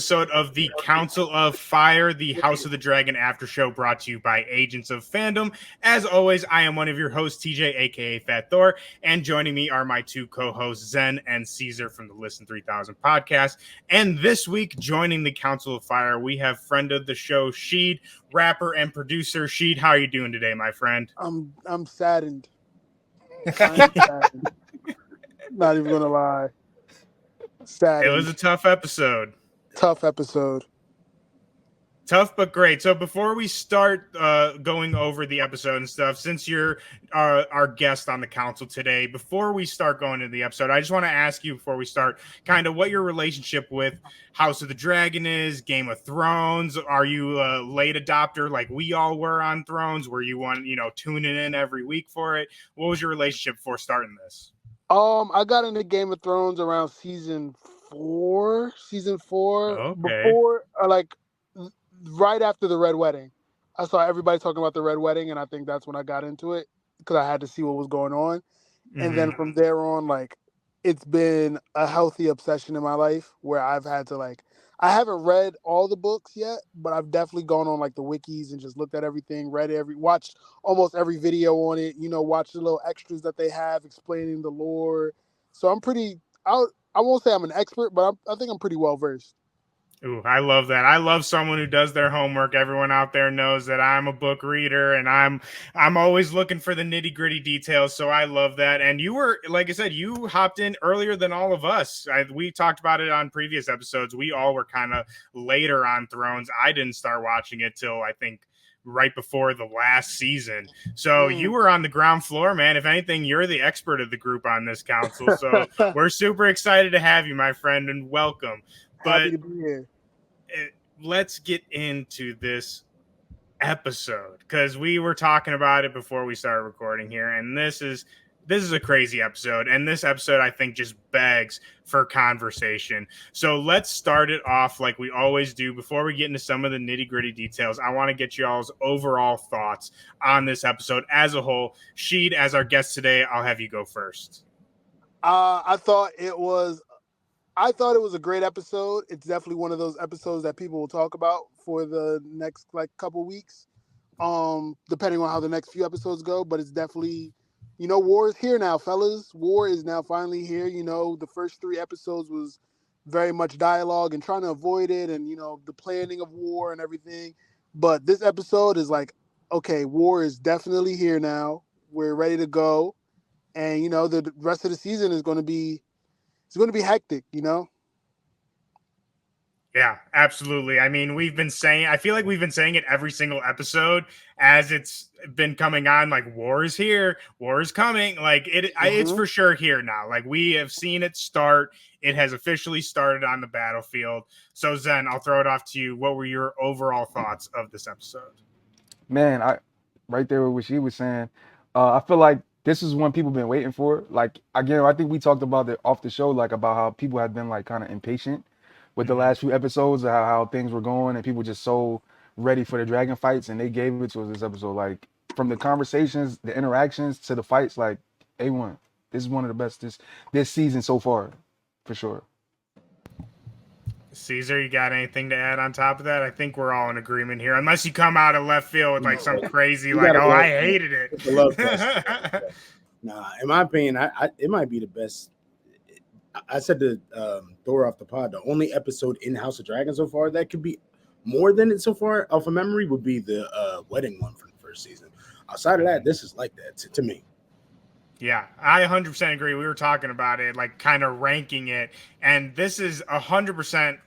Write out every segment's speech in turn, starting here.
episode of the Council of Fire, the House of the Dragon after show brought to you by Agents of Fandom. As always, I am one of your hosts, TJ, aka Fat Thor, and joining me are my two co-hosts, Zen and Caesar from the Listen 3000 podcast. And this week, joining the Council of Fire, we have friend of the show, Sheed, rapper and producer. Sheed, how are you doing today, my friend? I'm saddened. I'm saddened. Not even gonna lie. Saddened. It was a tough episode. Tough episode. Tough but great. So before we start going over the episode and stuff, since you're our guest on the council today, before we start going into the episode, I just want to ask you before we start kind of what your relationship with House of the Dragon is, Game of Thrones. Are you a late adopter like we all were on Thrones? Were you tuning in every week for it? What was your relationship before starting this? I got into Game of Thrones around season four. Okay. Before right after the Red Wedding. I saw everybody talking about the Red Wedding, and I think that's when I got into it because I had to see what was going on. Mm-hmm. And then from there on, it's been a healthy obsession in my life where I've had to I haven't read all the books yet, but I've definitely gone on the wikis and just looked at everything, watched almost every video on it, watched the little extras that they have explaining the lore. So I'm I won't say I'm an expert, but I think I'm pretty well versed. Ooh, I love that. I love someone who does their homework. Everyone out there knows that I'm a book reader and I'm always looking for the nitty-gritty details. So I love that. And you were, like I said, you hopped in earlier than all of us. We talked about it on previous episodes. We all were kind of later on Thrones. I didn't start watching it till I think right before the last season. So you were on the ground floor, man. If anything, you're the expert of the group on this council. So we're super excited to have you, my friend, and welcome. Happy to be here. Let's get into this episode because we were talking about it before we started recording here, and this is a crazy episode, and this episode I think just begs for conversation. So let's start it off like we always do. Before we get into some of the nitty-gritty details, I want to get y'all's overall thoughts on this episode as a whole. Sheed, as our guest today, I'll have you go first. I thought it was a great episode. It's definitely one of those episodes that people will talk about for the next couple weeks, depending on how the next few episodes go. But it's definitely, war is here now, fellas. War is now finally here. The first 3 episodes was very much dialogue and trying to avoid it and, the planning of war and everything. But this episode is okay, war is definitely here now. We're ready to go. And, the rest of the season is going to be hectic, Yeah, absolutely. I mean, I feel like we've been saying it every single episode as it's been coming on, war is here, war is coming. It's for sure here now. We have seen it start. It has officially started on the battlefield. So Zen, I'll throw it off to you. What were your overall thoughts of this episode? Man, right there with what she was saying, I feel like this is one people been waiting for. Again, I think we talked about it off the show, about how people had been kind of impatient with the last few episodes, how things were going, and people just so ready for the dragon fights, and they gave it to us this episode. From the conversations, the interactions to the fights, A1. This is one of the best this season so far, for sure. Caesar, you got anything to add on top of that? I think we're all in agreement here, unless you come out of left field with some crazy I hated it. Nah, in my opinion, it might be the best. I said to Thor off the pod, the only episode in House of Dragons so far that could be more than it so far off of memory would be the wedding one from the first season. Outside of that, this is like that to me. Yeah, I 100% agree. We were talking about it, kind of ranking it, and this is 100%,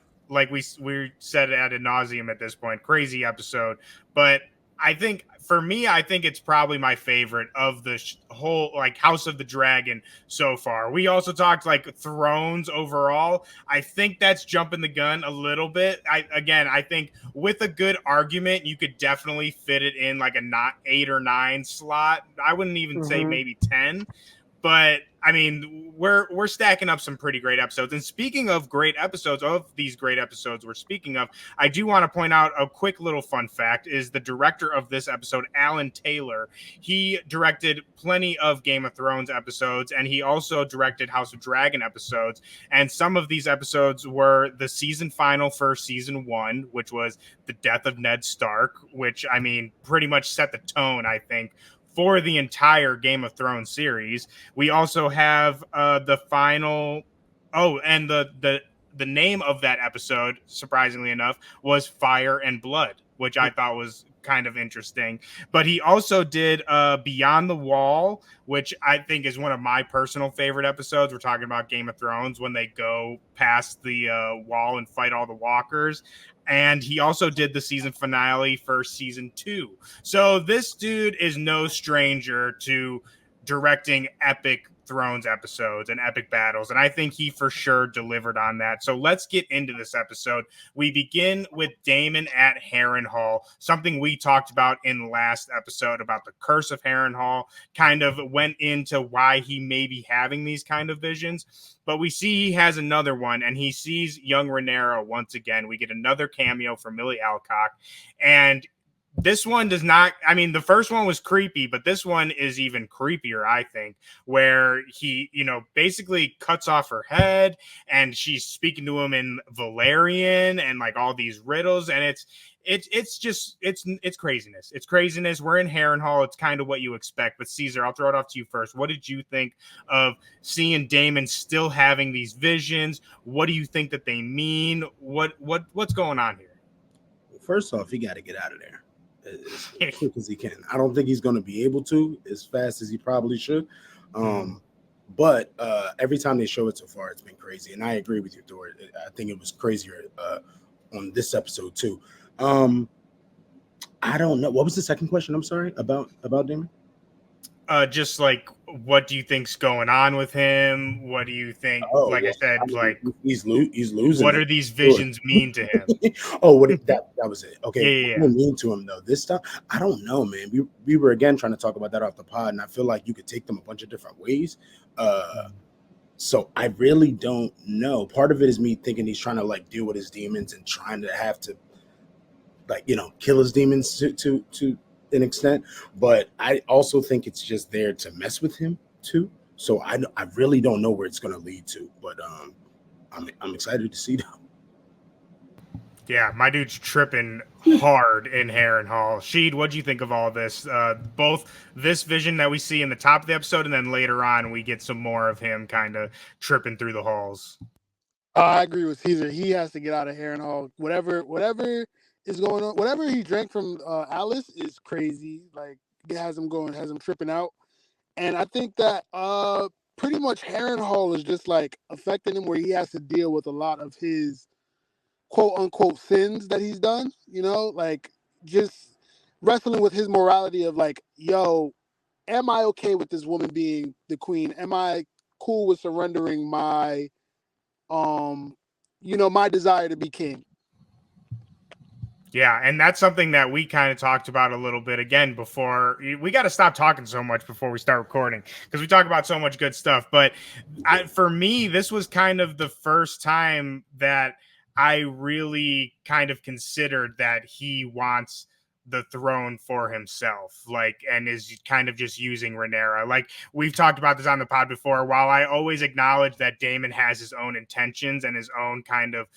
we said ad nauseum at this point, crazy episode. But I think for me, it's probably my favorite of the whole House of the Dragon so far. We also talked Thrones overall. I think that's jumping the gun a little bit. I think with a good argument, you could definitely fit it in a 8 or 9 slot. I wouldn't even say maybe 10. But I mean, we're stacking up some pretty great episodes. And speaking of great episodes, of these great episodes we're speaking of, I do want to point out a quick little fun fact is the director of this episode, Alan Taylor. He directed plenty of Game of Thrones episodes, and he also directed House of Dragon episodes. And some of these episodes were the season final for season 1, which was the death of Ned Stark, which, I mean, pretty much set the tone, I think, for the entire Game of Thrones series. We also have the final. Oh, and the name of that episode, surprisingly enough, was Fire and Blood, which I thought was kind of interesting. But he also did Beyond the Wall, which I think is one of my personal favorite episodes. We're talking about Game of Thrones when they go past the wall and fight all the walkers. And he also did the season finale for season 2. So this dude is no stranger to directing epic Thrones episodes and epic battles, and I think he for sure delivered on that. So let's get into this episode. We begin with Daemon at Harrenhal, something we talked about in the last episode about the curse of Harrenhal, kind of went into why he may be having these kind of visions. But we see he has another one, and he sees young Rhaenyra once again. We get another cameo from Millie Alcock, and this one does not. I mean, the first one was creepy, but this one is even creepier, I think, where he, basically cuts off her head and she's speaking to him in Valerian and like all these riddles. And it's just craziness. It's craziness. We're in Harrenhal. It's kind of what you expect. But Caesar, I'll throw it off to you first. What did you think of seeing Daemon still having these visions? What do you think that they mean? What's going on here? First off, he got to get out of there as quick as he can. I don't think he's going to be able to as fast as he probably should. But every time they show it so far, it's been crazy. And I agree with you, Thor. I think it was crazier on this episode too. I don't know. What was the second question? I'm sorry, about Daemon? Just like, what do you think's going on with him? What do you think? I said, he's losing. What are these visions mean to him? That was it. Okay, yeah. What mean to him though? This stuff, I don't know, man. We were again trying to talk about that off the pod, and I feel like you could take them a bunch of different ways. So I really don't know. Part of it is me thinking he's trying to like deal with his demons and trying to have to kill his demons to an extent, but I also think it's just there to mess with him too. So I really don't know where it's going to lead to, but I'm excited to see that. Yeah, my dude's tripping hard in Harrenhal. Sheed, what'd you think of all this? Both this vision that we see in the top of the episode, and then later on we get some more of him kind of tripping through the halls. I agree with Caesar. He has to get out of Harrenhal. Whatever is going on, whatever he drank from Alice is crazy. Like, it has him tripping out. And I think that pretty much Harrenhal is just like affecting him, where he has to deal with a lot of his quote unquote sins that he's done, like just wrestling with his morality of like, yo, am I okay with this woman being the queen? Am I cool with surrendering my my desire to be king? Yeah, and that's something that we kind of talked about a little bit again before. We got to stop talking so much before we start recording because we talk about so much good stuff. But for me, this was kind of the first time that I really kind of considered that he wants the throne for himself, and is kind of just using Rhaenyra. Like, we've talked about this on the pod before. While I always acknowledge that Daemon has his own intentions and his own kind of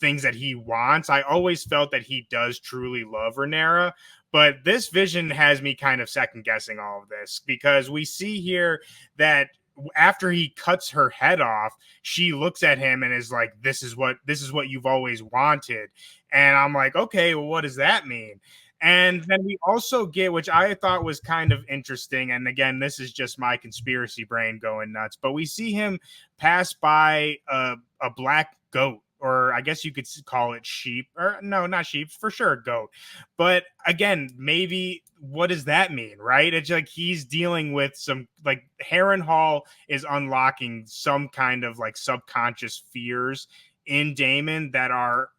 things that he wants, I always felt that he does truly love Rhaenyra. But this vision has me kind of second guessing all of this, because we see here that after he cuts her head off, she looks at him and is like, this is what you've always wanted. And I'm like, okay, well, what does that mean? And then we also get, which I thought was kind of interesting, and again, this is just my conspiracy brain going nuts, but we see him pass by a black goat, or I guess you could call it sheep, or no, not sheep, for sure, goat. But again, maybe what does that mean, right? It's like he's dealing with some, like, Harrenhal is unlocking some kind of like subconscious fears in Daemon that are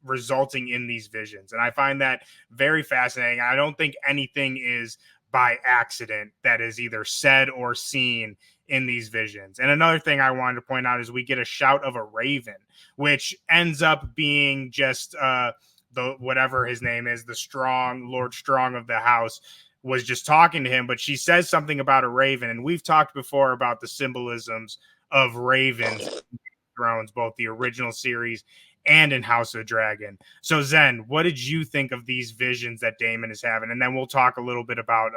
resulting in these visions. And I find that very fascinating. I don't think anything is by accident that is either said or seen in these visions. And another thing I wanted to point out is we get a shout of a raven, which ends up being just the whatever his name is, the Strong, Lord Strong of the house, was just talking to him, but she says something about a raven. And we've talked before about the symbolisms of ravens in Thrones, both the original series and in House of Dragon. So Zen, what did you think of these visions that Daemon is having? And then we'll talk a little bit about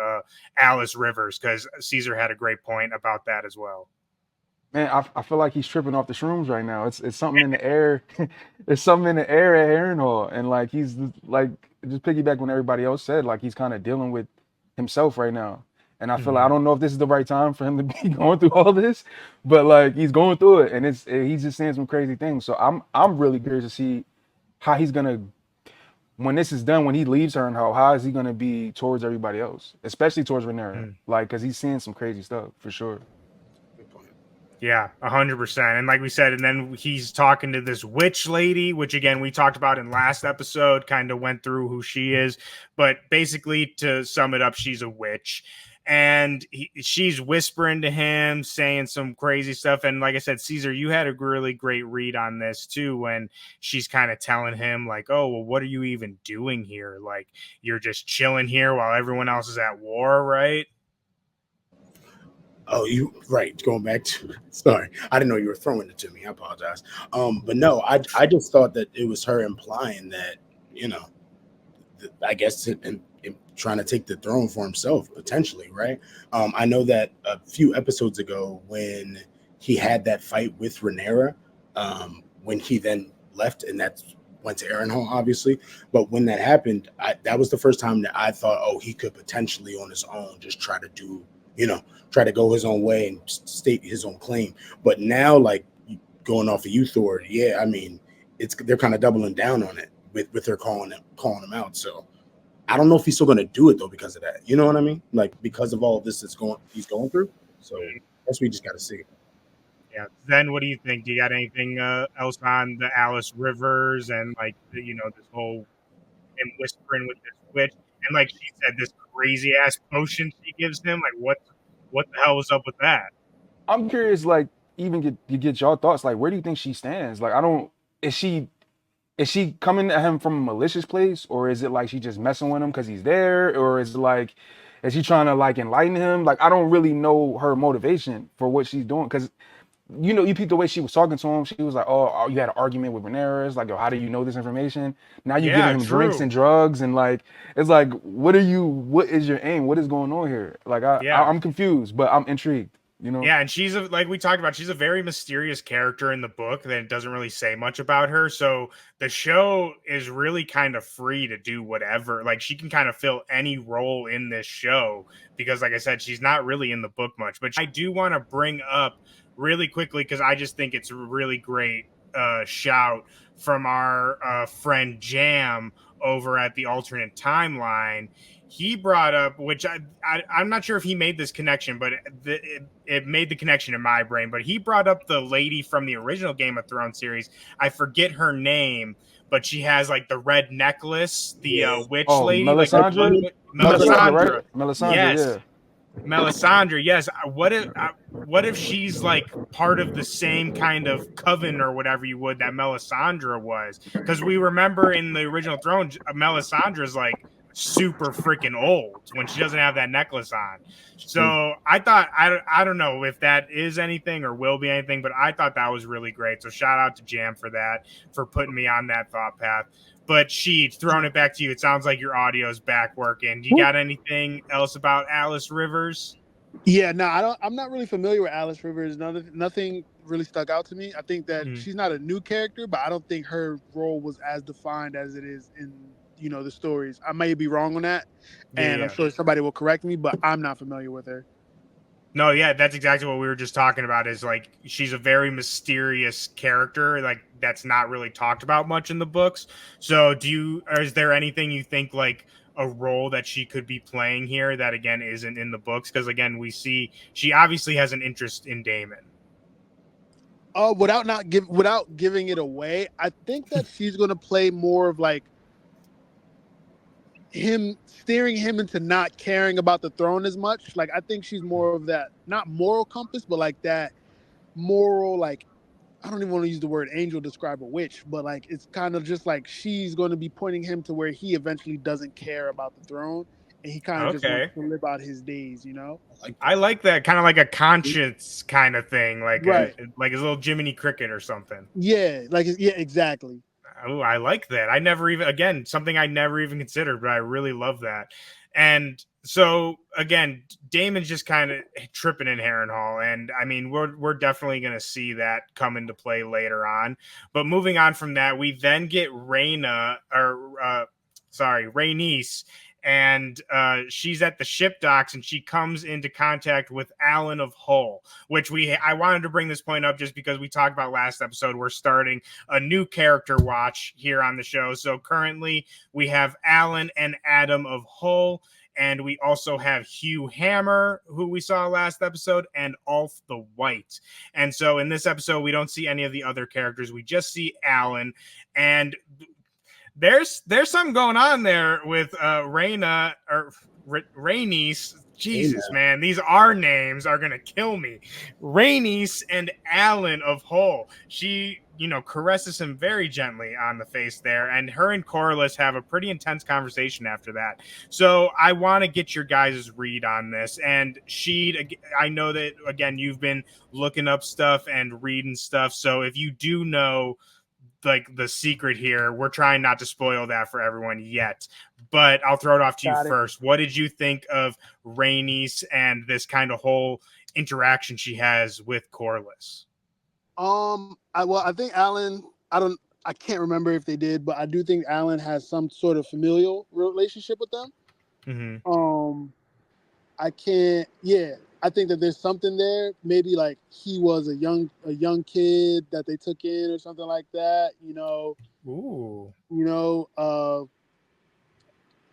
Alice Rivers, because Caesar had a great point about that as well. Man, I feel like he's tripping off the shrooms right now. It's something in the air. It's something in the air at Harrenhal, and like he's like just piggyback when everybody else said, like he's kind of dealing with himself right now. And I feel like I don't know if this is the right time for him to be going through all this, but like he's going through it, and he's just saying some crazy things. So I'm really curious to see how he's gonna when this is done, when he leaves Harrenhal, how is he gonna be towards everybody else, especially towards Rhaenyra, like because he's seeing some crazy stuff for sure. Yeah, 100%. And like we said, and then he's talking to this witch lady, which again, we talked about in last episode, kind of went through who she is. But basically, to sum it up, she's a witch. And she's whispering to him, saying some crazy stuff. And like I said, Caesar, you had a really great read on this too, when she's kind of telling him like, oh, well, what are you even doing here? Like, you're just chilling here while everyone else is at war, right? Oh, you right. Going back to sorry, I didn't know you were throwing it to me. I apologize. But no, I just thought that it was her implying that, you know, I guess in trying to take the throne for himself potentially, right? I know that a few episodes ago when he had that fight with Rhaenyra, when he then left, and that's went to Harrenhal, obviously. But when that happened, that was the first time that I thought, oh, he could potentially on his own just try to do, you know, try to go his own way and state his own claim. But now, like going off of you, Thor, yeah, I mean, they're kind of doubling down on it with her calling him out. So I don't know if he's still going to do it though because of that. You know what I mean? Like because of all of this he's going through. So that's what we just got to see. Yeah. Then what do you think? Do you got anything else on the Alice Rivers and like this whole him whispering with this witch and like she said, this crazy ass potion she gives him? Like what the hell was up with that? I'm curious, like, even get your thoughts. Like, where do you think she stands? Like, I don't. Is she coming at him from a malicious place, or is it like she just messing with him because he's there, or is it like, is she trying to like enlighten him? Like, I don't really know her motivation for what she's doing because. You peeped the way she was talking to him. She was like, "Oh, you had an argument with Rhaenyra. It's like, yo, how do you know this information? Now you're Yeah, giving him drinks true. and drugs, and like, it's like, what is your aim? What is going on here? Like, I'm confused, but I'm intrigued. Yeah, and she's like we talked about, she's a very mysterious character in the book that it doesn't really say much about her. So the show is really kind of free to do whatever. Like she can kind of fill any role in this show because, like I said, she's not really in the book much. But I do want to bring up really quickly because I just think it's a really great shout from our friend Jam over at the alternate timeline. He brought up, which I'm not sure if he made this connection, but it made the connection in my brain. But he brought up the lady from the original Game of Thrones series. I forget her name, but she has like the red necklace, the witch lady, Melisandre? like Melisandre, right? Melisandre, yes. yeah. Melisandre, yes. What if she's like part of the same kind of coven or whatever you would that Melisandre was? Because we remember in the original Throne, Melisandre's like super freaking old when she doesn't have that necklace on. So I thought I don't know if that is anything or will be anything, but I thought that was really great. So shout out to Jam for that, for putting me on that thought path. But Sheet, throwing it back to you. It sounds like your audio's back working. Do you got anything else about Alice Rivers? Yeah, no, I don't. I'm not really familiar with Alice Rivers. Nothing really stuck out to me. I think that she's not a new character, but I don't think her role was as defined as it is in the stories. I may be wrong on that, and I'm sure somebody will correct me, but I'm not familiar with her. No, yeah, that's exactly what we were just talking about. Is like she's a very mysterious character, like that's not really talked about much in the books. So, is there anything you think like a role that she could be playing here that again isn't in the books? Because again, we see she obviously has an interest in Daemon. Without giving it away, I think that she's going to play more of like him steering him into not caring about the throne as much. Like I think she's more of that, not moral compass, but like that moral, like I don't even want to use the word angel to describe a witch, but like it's kind of just like she's going to be pointing him to where he eventually doesn't care about the throne, and he kind of just wants Okay. to live out his days, you know? I like I that. like that kind of like a conscience kind of thing, Right. like his little Jiminy Cricket or something. Yeah. Like yeah, exactly. Oh, I like that. I never even again something I never even considered, but I really love that. And so again, Damon's just kind of tripping in Harrenhal, and I mean we're definitely going to see that come into play later on. But moving on from that, we then get Rhaenys, and she's at the ship docks, and she comes into contact with Alan of Hull, which I wanted to bring this point up just because we talked about last episode. We're starting a new character watch here on the show. So currently we have Alan and Adam of Hull, and we also have Hugh Hammer, who we saw last episode, and Ulf the White. And so in this episode, we don't see any of the other characters. We just see Alan, and there's something going on there with Rhaenys. Jesus, man, these R names are gonna kill me. Rhaenys and Alan of Hull. She, caresses him very gently on the face there, and her and Corlys have a pretty intense conversation after that. So I want to get your guys' read on this. And Sheed, I know that again you've been looking up stuff and reading stuff. So if you do know like the secret here, we're trying not to spoil that for everyone yet, but I'll throw it off to you Got it. first. What did you think of Rhaenys and this kind of whole interaction she has with Corlys? I think Alan. I can't remember if they did, but I do think Alan has some sort of familial relationship with them. Mm-hmm. I can't. Yeah, I think that there's something there. Maybe like he was a young kid that they took in or something like that. Ooh.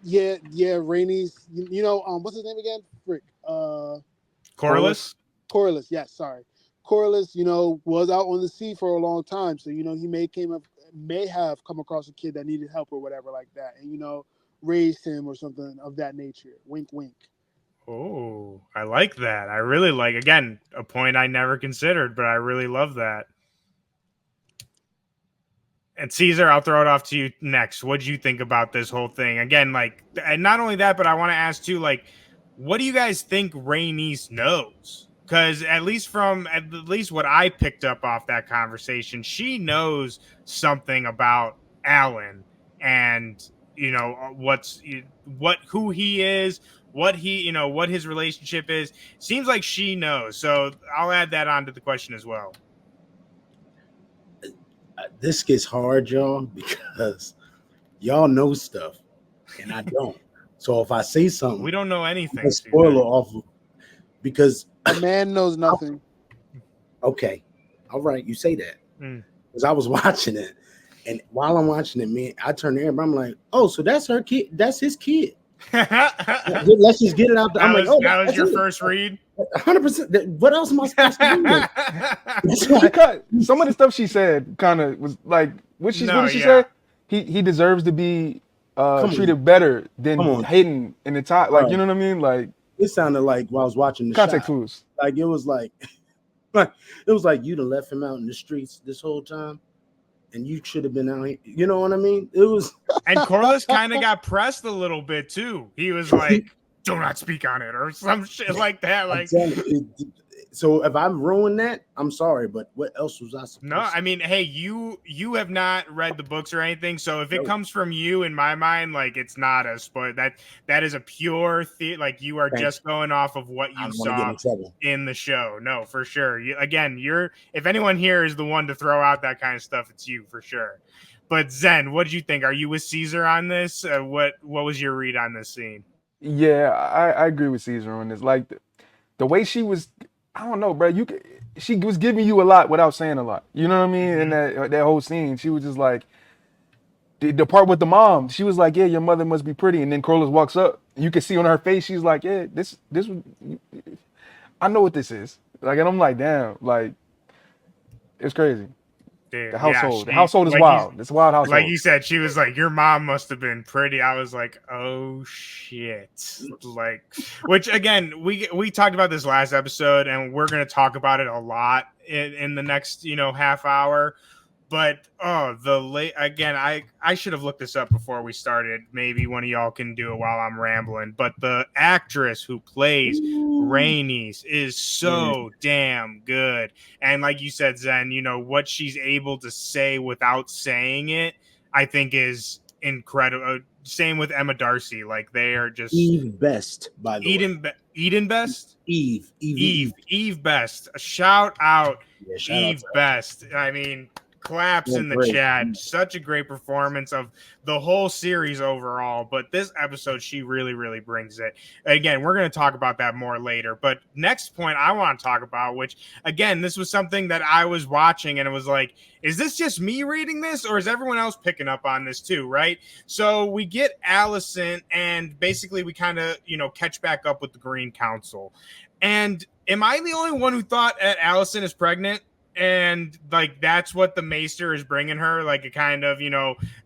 Yeah, Rainey's. What's his name again? Frick. Corlys? Corlys. Yes, sorry. Corlys, was out on the sea for a long time, so he may have come across a kid that needed help or whatever like that, and raised him or something of that nature. Wink, wink. Oh, I like that. I really like, again, a point I never considered, but I really love that. And Caesar, I'll throw it off to you next. What did you think about this whole thing? Again, like, and not only that, but I want to ask too, like, what do you guys think Rhaenys knows? Because at least what I picked up off that conversation, she knows something about Alan and who he is, what his relationship is. Seems like she knows. So I'll add that on to the question as well. This gets hard, y'all, because y'all know stuff and I don't. So if I say something, we don't know anything. Spoiler off because a man knows nothing. Okay, all right, you say that because I was watching it, and while I'm watching it, man, I turn to everybody. I'm like, oh, so that's her kid. That's his kid. Let's just get it out there. I'm like, oh, that was your first read. 100%. What else am I supposed to do? Some of the stuff she said kind of was like, what did she say? He deserves to be treated better than Hayden in the top. Like, you know what I mean? Like, it sounded like while I was watching the context shot, clues. Like it was like you'd have left him out in the streets this whole time, and you should have been out here. You know what I mean? It was. And Corlys kind of got pressed a little bit too. He was like, "Do not speak on it," or some shit like that. Like, so if I'm ruined that, I'm sorry, but what else was I supposed no, I mean, hey, you have not read the books or anything, so if it comes from you, in my mind, like it's not a spoiler. That is a pure like you are just going off of what you saw in the show. No, for sure. If anyone here is the one to throw out that kind of stuff, it's you for sure. But Zen, what did you think? Are you with Caesar on this? What was your read on this scene? Yeah, I agree with Caesar on this. Like the way she was, I don't know, bro. She was giving you a lot without saying a lot. You know what I mean? Mm-hmm. And that whole scene, she was just like the part with the mom. She was like, "Yeah, your mother must be pretty." And then Corlys walks up. You can see on her face, she's like, "Yeah, this. I know what this is." Like, and I'm like, "Damn!" Like, it's crazy. The Dude, yeah, household. The household is wild. It's a wild like household. you said, she was like, your mom must have been pretty. I was like, oh shit. Like, which again, we talked about this last episode, and we're gonna talk about it a lot in the next, half hour. But the late again, I should have looked this up before we started. Maybe one of y'all can do it while I'm rambling. But the actress who plays Ooh. Rhaenys is Yeah. so damn good. And like you said, Zen, what she's able to say without saying it, I think is incredible. Same with Emma Darcy. Like they are just Eve Best, by the way. Eden Best. Eve. Eve Best. A shout out Yeah, shout out Eve to her. Best. I mean, claps Yeah, in the great. chat. Such a great performance of the whole series overall. But this episode, she really, really brings it. Again, we're going to talk about that more later. But next point I want to talk about, which again, this was something that I was watching and it was like, is this just me reading this or is everyone else picking up on this too? Right. So we get Allison and basically we kind of, catch back up with the Green Council. And am I the only one who thought that Allison is pregnant? And like that's what the Maester is bringing her, like a kind of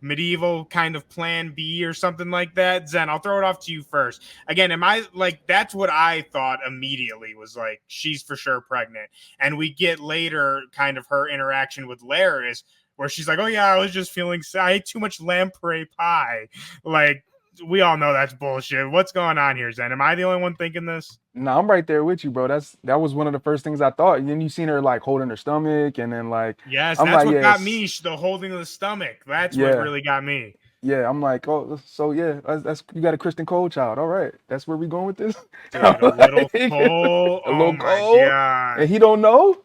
medieval kind of plan B or something like that. Zen, I'll throw it off to you first. Again, am I like that's what I thought immediately was like she's for sure pregnant, and we get later kind of her interaction with Laris where she's like, oh yeah, I was just feeling I ate too much lamprey pie. Like we all know that's bullshit. What's going on here, Zen? Am I the only one thinking this? No, I'm right there with you, bro. That was one of the first things I thought. And then you seen her like holding her stomach, and then like Yes, I'm that's like, what got yes, me. The holding of the stomach. That's what yeah, really got me. yeah. I'm like, oh, so yeah, that's you got a Christian Cole child. All right, that's where we going with this. I'm Dude, a little like, Cole. a Oh little my Cole, god. and he don't know.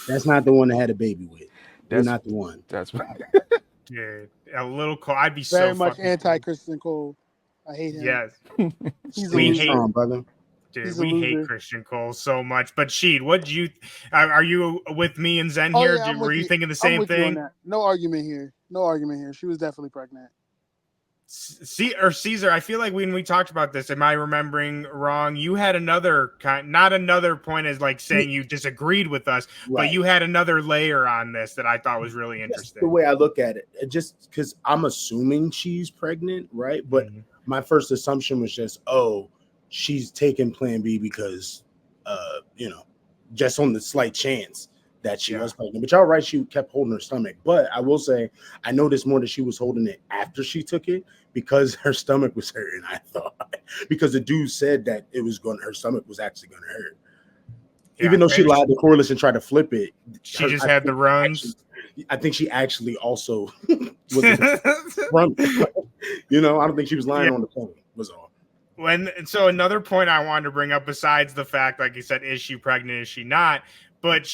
That's not the one that had a baby with. You're That's not the one. that's Dude, a little Cole. I'd be so Very much fucking anti-Christian Cole. I hate him. yes. He's a We Stand hate loser. strong, brother. dude, He's a we hate loser. Christian Cole so much. But Sheed, what did you are you with me and Zen Oh here? yeah, I'm Were with you you. thinking the I'm same with you on thing? that. No argument here. No argument here. She was definitely pregnant. Caesar, I feel like when we talked about this, am I remembering wrong? You had another kind, not another point as like saying you disagreed with us, but Right. you had another layer on this that I thought was really That's the interesting. way I look at it. Just because I'm assuming she's pregnant, right? But Mhm. my first assumption was just, oh, she's taking Plan B because, just on the slight chance that she Yeah. was pregnant. But y'all right, she kept holding her stomach. But I will say, I noticed more that she was holding it after she took it because her stomach was hurting. I thought because the dude said that her stomach was actually going to hurt. Yeah, Even though she maybe lied to Corliss and tried to flip it, she just had the runs. I think she actually also was a front. I don't think she was lying Yeah. on the phone. Was all. So another point I wanted to bring up, besides the fact, like you said, is she pregnant? Is she not? But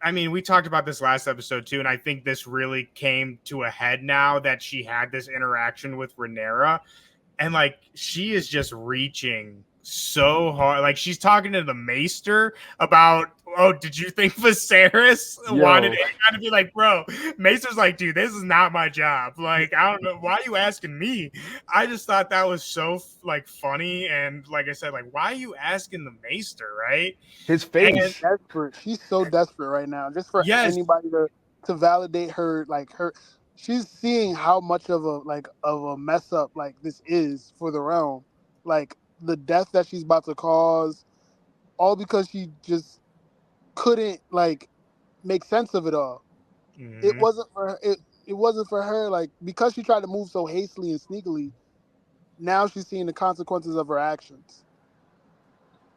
I mean, we talked about this last episode too, and I think this really came to a head now that she had this interaction with Rhaenyra, and like she is just reaching so hard. Like she's talking to the Maester about, oh, did you think Viserys wanted yo. Aegon to be like, bro? Maester's like, dude, this is not my job. Like, I don't know why are you asking me. I just thought that was so like funny, and like I said, like, why are you asking the Maester, right? His And face. Desperate. She's so desperate right now. Just for yes, anybody to validate her, like her. She's seeing how much of a mess up like this is for the realm. Like the death that she's about to cause, all because she just couldn't like make sense of it all. It mhm. wasn't for her, it wasn't for her, like because she tried to move so hastily and sneakily. Now she's seeing the consequences of her actions.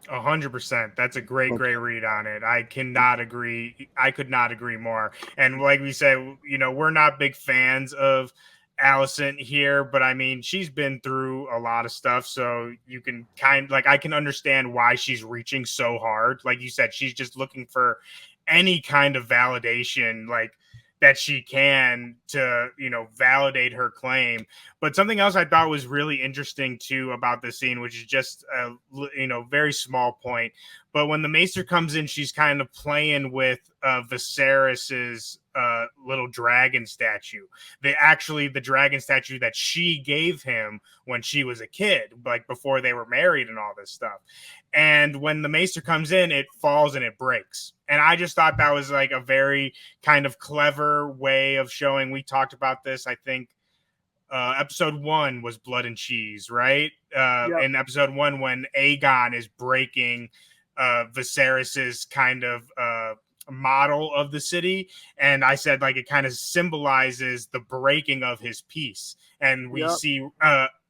100%. That's a great read on it. I cannot agree. I could not agree more. And like we said, we're not big fans of Allison here, but I mean, she's been through a lot of stuff. So you can I can understand why she's reaching so hard. Like you said, she's just looking for any kind of validation, like that she can to, validate her claim. But something else I thought was really interesting too about this scene, which is just a very small point. But when the Maester comes in, she's kind of playing with Viserys's little dragon statue. The dragon statue that she gave him when she was a kid, like before they were married and all this stuff. And when the maester comes in, it falls and it breaks. And I just thought that was like a very kind of clever way of showing. We talked about this, I think, episode 1 was Blood and Cheese, right? Yep. In episode 1, when Aegon is breaking Viserys's kind of model of the city, and I said like it kind of symbolizes the breaking of his peace. And we see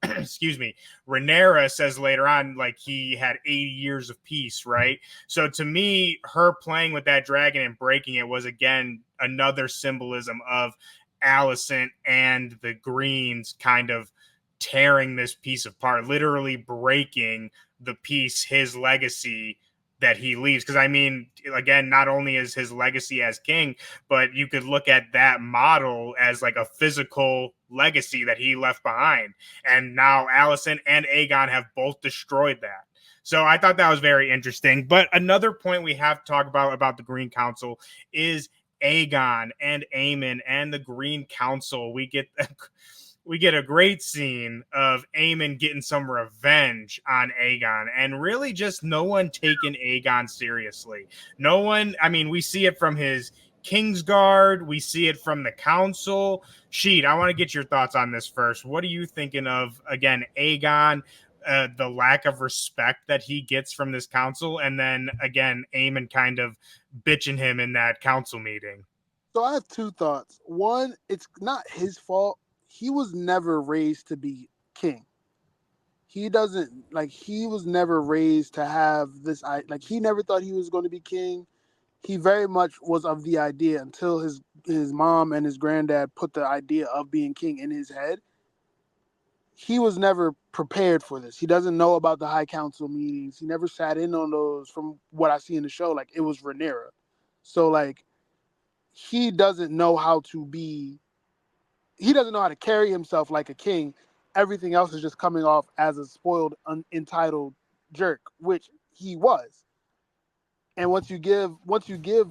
excuse me, Rhaenyra says later on like he had 80 years of peace, right? So to me, her playing with that dragon and breaking it was again another symbolism of Alicent and the Greens kind of tearing this piece apart, literally breaking the piece, his legacy that he leaves. Because I mean, again, not only is his legacy as king, but you could look at that model as like a physical legacy that he left behind. And now Alicent and Aegon have both destroyed that. So I thought that was very interesting. But another point we have to talk about the Green Council is Aegon and Aemon and the Green Council. We get a great scene of Aemon getting some revenge on Aegon, and really just no one taking Aegon seriously. No one, I mean, we see it from his Kingsguard, we see it from the council. Sheet, I want to get your thoughts on this first. What are you thinking of, again, Aegon, the lack of respect that he gets from this council, and then, again, Aemon kind of bitching him in that council meeting? So I have two thoughts. One, it's not his fault. He was never raised to be king. He was never raised to have this, like he never thought he was going to be king. He very much was of the idea until his mom and his granddad put the idea of being king in his head. He was never prepared for this. He doesn't know about the high council meetings. He never sat in on those from what I see in the show. Like it was Rhaenyra. So like he doesn't know how to carry himself like a king. Everything else is just coming off as a spoiled, entitled jerk, which he was. And once you give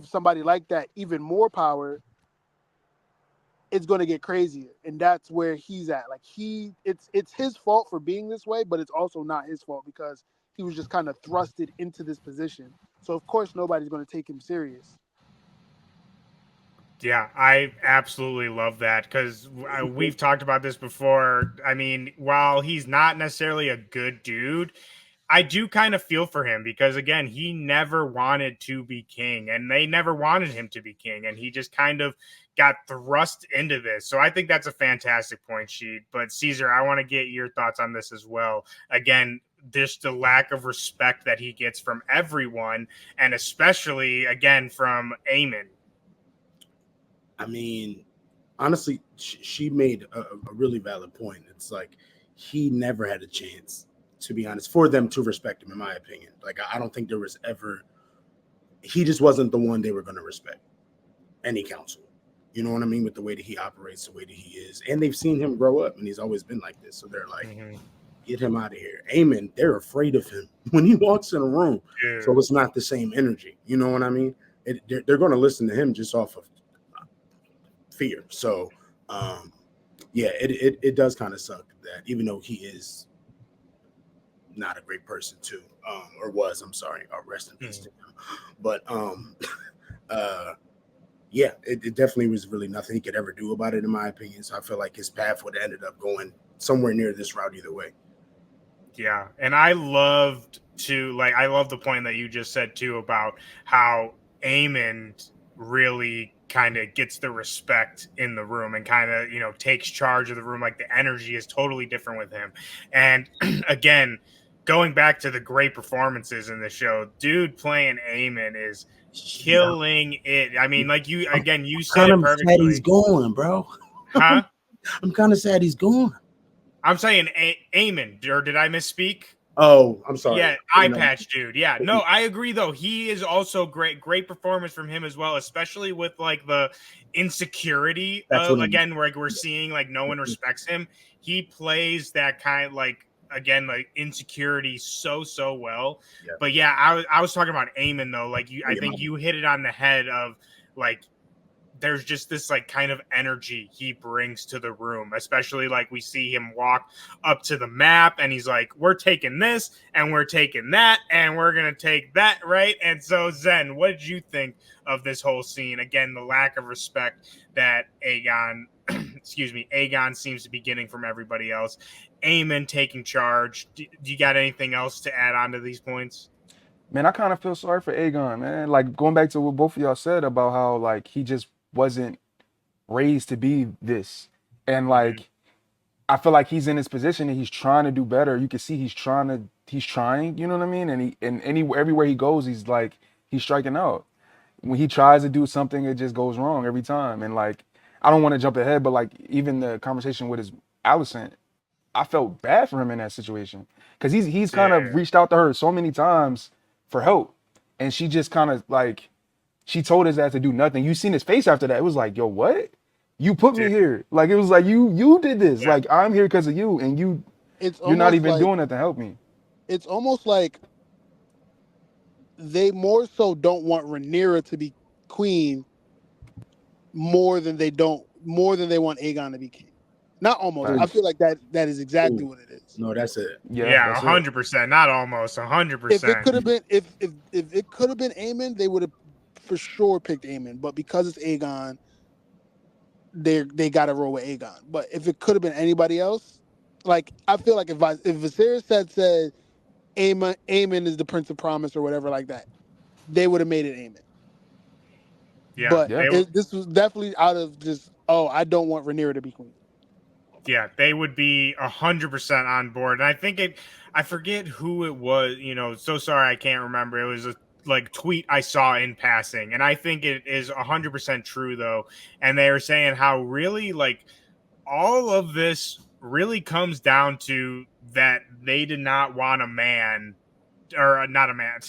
somebody like that even more power, it's going to get crazier. And that's where he's at. Like it's his fault for being this way, but it's also not his fault because he was just kind of thrusted into this position. So of course nobody's going to take him serious. Yeah, I absolutely love that because we've talked about this before. I mean, while he's not necessarily a good dude, I do kind of feel for him because, again, he never wanted to be king and they never wanted him to be king. And he just kind of got thrust into this. So I think that's a fantastic point, Sheet. But Caesar, I want to get your thoughts on this as well. Again, just the lack of respect that he gets from everyone, and especially, again, from Aemon. I mean, honestly, she made a really valid point. It's like he never had a chance, to be honest, for them to respect him, in my opinion. Like, I don't think there was ever, he just wasn't the one they were going to respect, any council. You know what I mean? With the way that he operates, the way that he is. And they've seen him grow up, and he's always been like this. So they're like, get him out of here. Aemon, they're afraid of him when he walks in a room. Yeah. So it's not the same energy. You know what I mean? They're going to listen to him just off of fear. So it does kind of suck that even though he is not a great person too, or was, I'm sorry, rest in peace to him. But it definitely was really nothing he could ever do about it, in my opinion. So I feel like his path would have ended up going somewhere near this route either way. Yeah, and I love the point that you just said too about how Aemon really kind of gets the respect in the room and kind of, takes charge of the room. Like the energy is totally different with him. And again, going back to the great performances in the show, dude playing Aemon is killing it. I mean, like you said it perfectly. Sad he's going, bro. Huh? I'm kind of sad he's gone. I'm saying Aemon, or did I misspeak? Oh, I'm sorry. Yeah, eye patch dude. Yeah, no, I agree though. He is also great performance from him as well, especially with like the insecurity. Again, where we're seeing like no one respects him. He plays that kind of like again, like insecurity so well. Yeah. But yeah, I was talking about Eamon though. Like I think you hit it on the head of like there's just this like kind of energy he brings to the room, especially like we see him walk up to the map and he's like, we're taking this and we're taking that and we're gonna take that, right? And so Zen, what did you think of this whole scene? Again, the lack of respect that Aegon Aegon seems to be getting from everybody else. Aemon taking charge. Do you got anything else to add on to these points? Man, I kind of feel sorry for Aegon, man. Like going back to what both of y'all said about how like he just wasn't raised to be this. And like I feel like he's in his position and he's trying to do better. You can see he's trying, you know what I mean? And everywhere he goes, he's striking out. When he tries to do something, it just goes wrong every time. And like I don't want to jump ahead, but like even the conversation with his Alicent, I felt bad for him in that situation. Because he's kind of reached out to her so many times for help. And she just kind of like she told his ass to do nothing. You seen his face after that. It was like, yo, what? You put me here. Like it was like you did this. Yeah. Like I'm here because of you, and you're not even doing it to help me. It's almost like they more so don't want Rhaenyra to be queen more than they want Aegon to be king. Not almost. Right. I feel like that is exactly what it is. No, that's it. Yeah, 100%. Not almost 100%. If it could have been if it could have been Aemon, they would have for sure picked Aemon. But because it's Aegon, they got to roll with Aegon. But if it could have been anybody else, like I feel like if Viserys had said Aemon is the Prince of Promise or whatever like that, they would have made it Aemon. Yeah, but this was definitely out of just I don't want Rhaenyra to be queen. Yeah, they would be 100% on board. And I think I forget who it was, so sorry I can't remember. It was a like tweet I saw in passing. And I think it is 100% true though. And they were saying how really like all of this really comes down to that they did not want a man or not a man.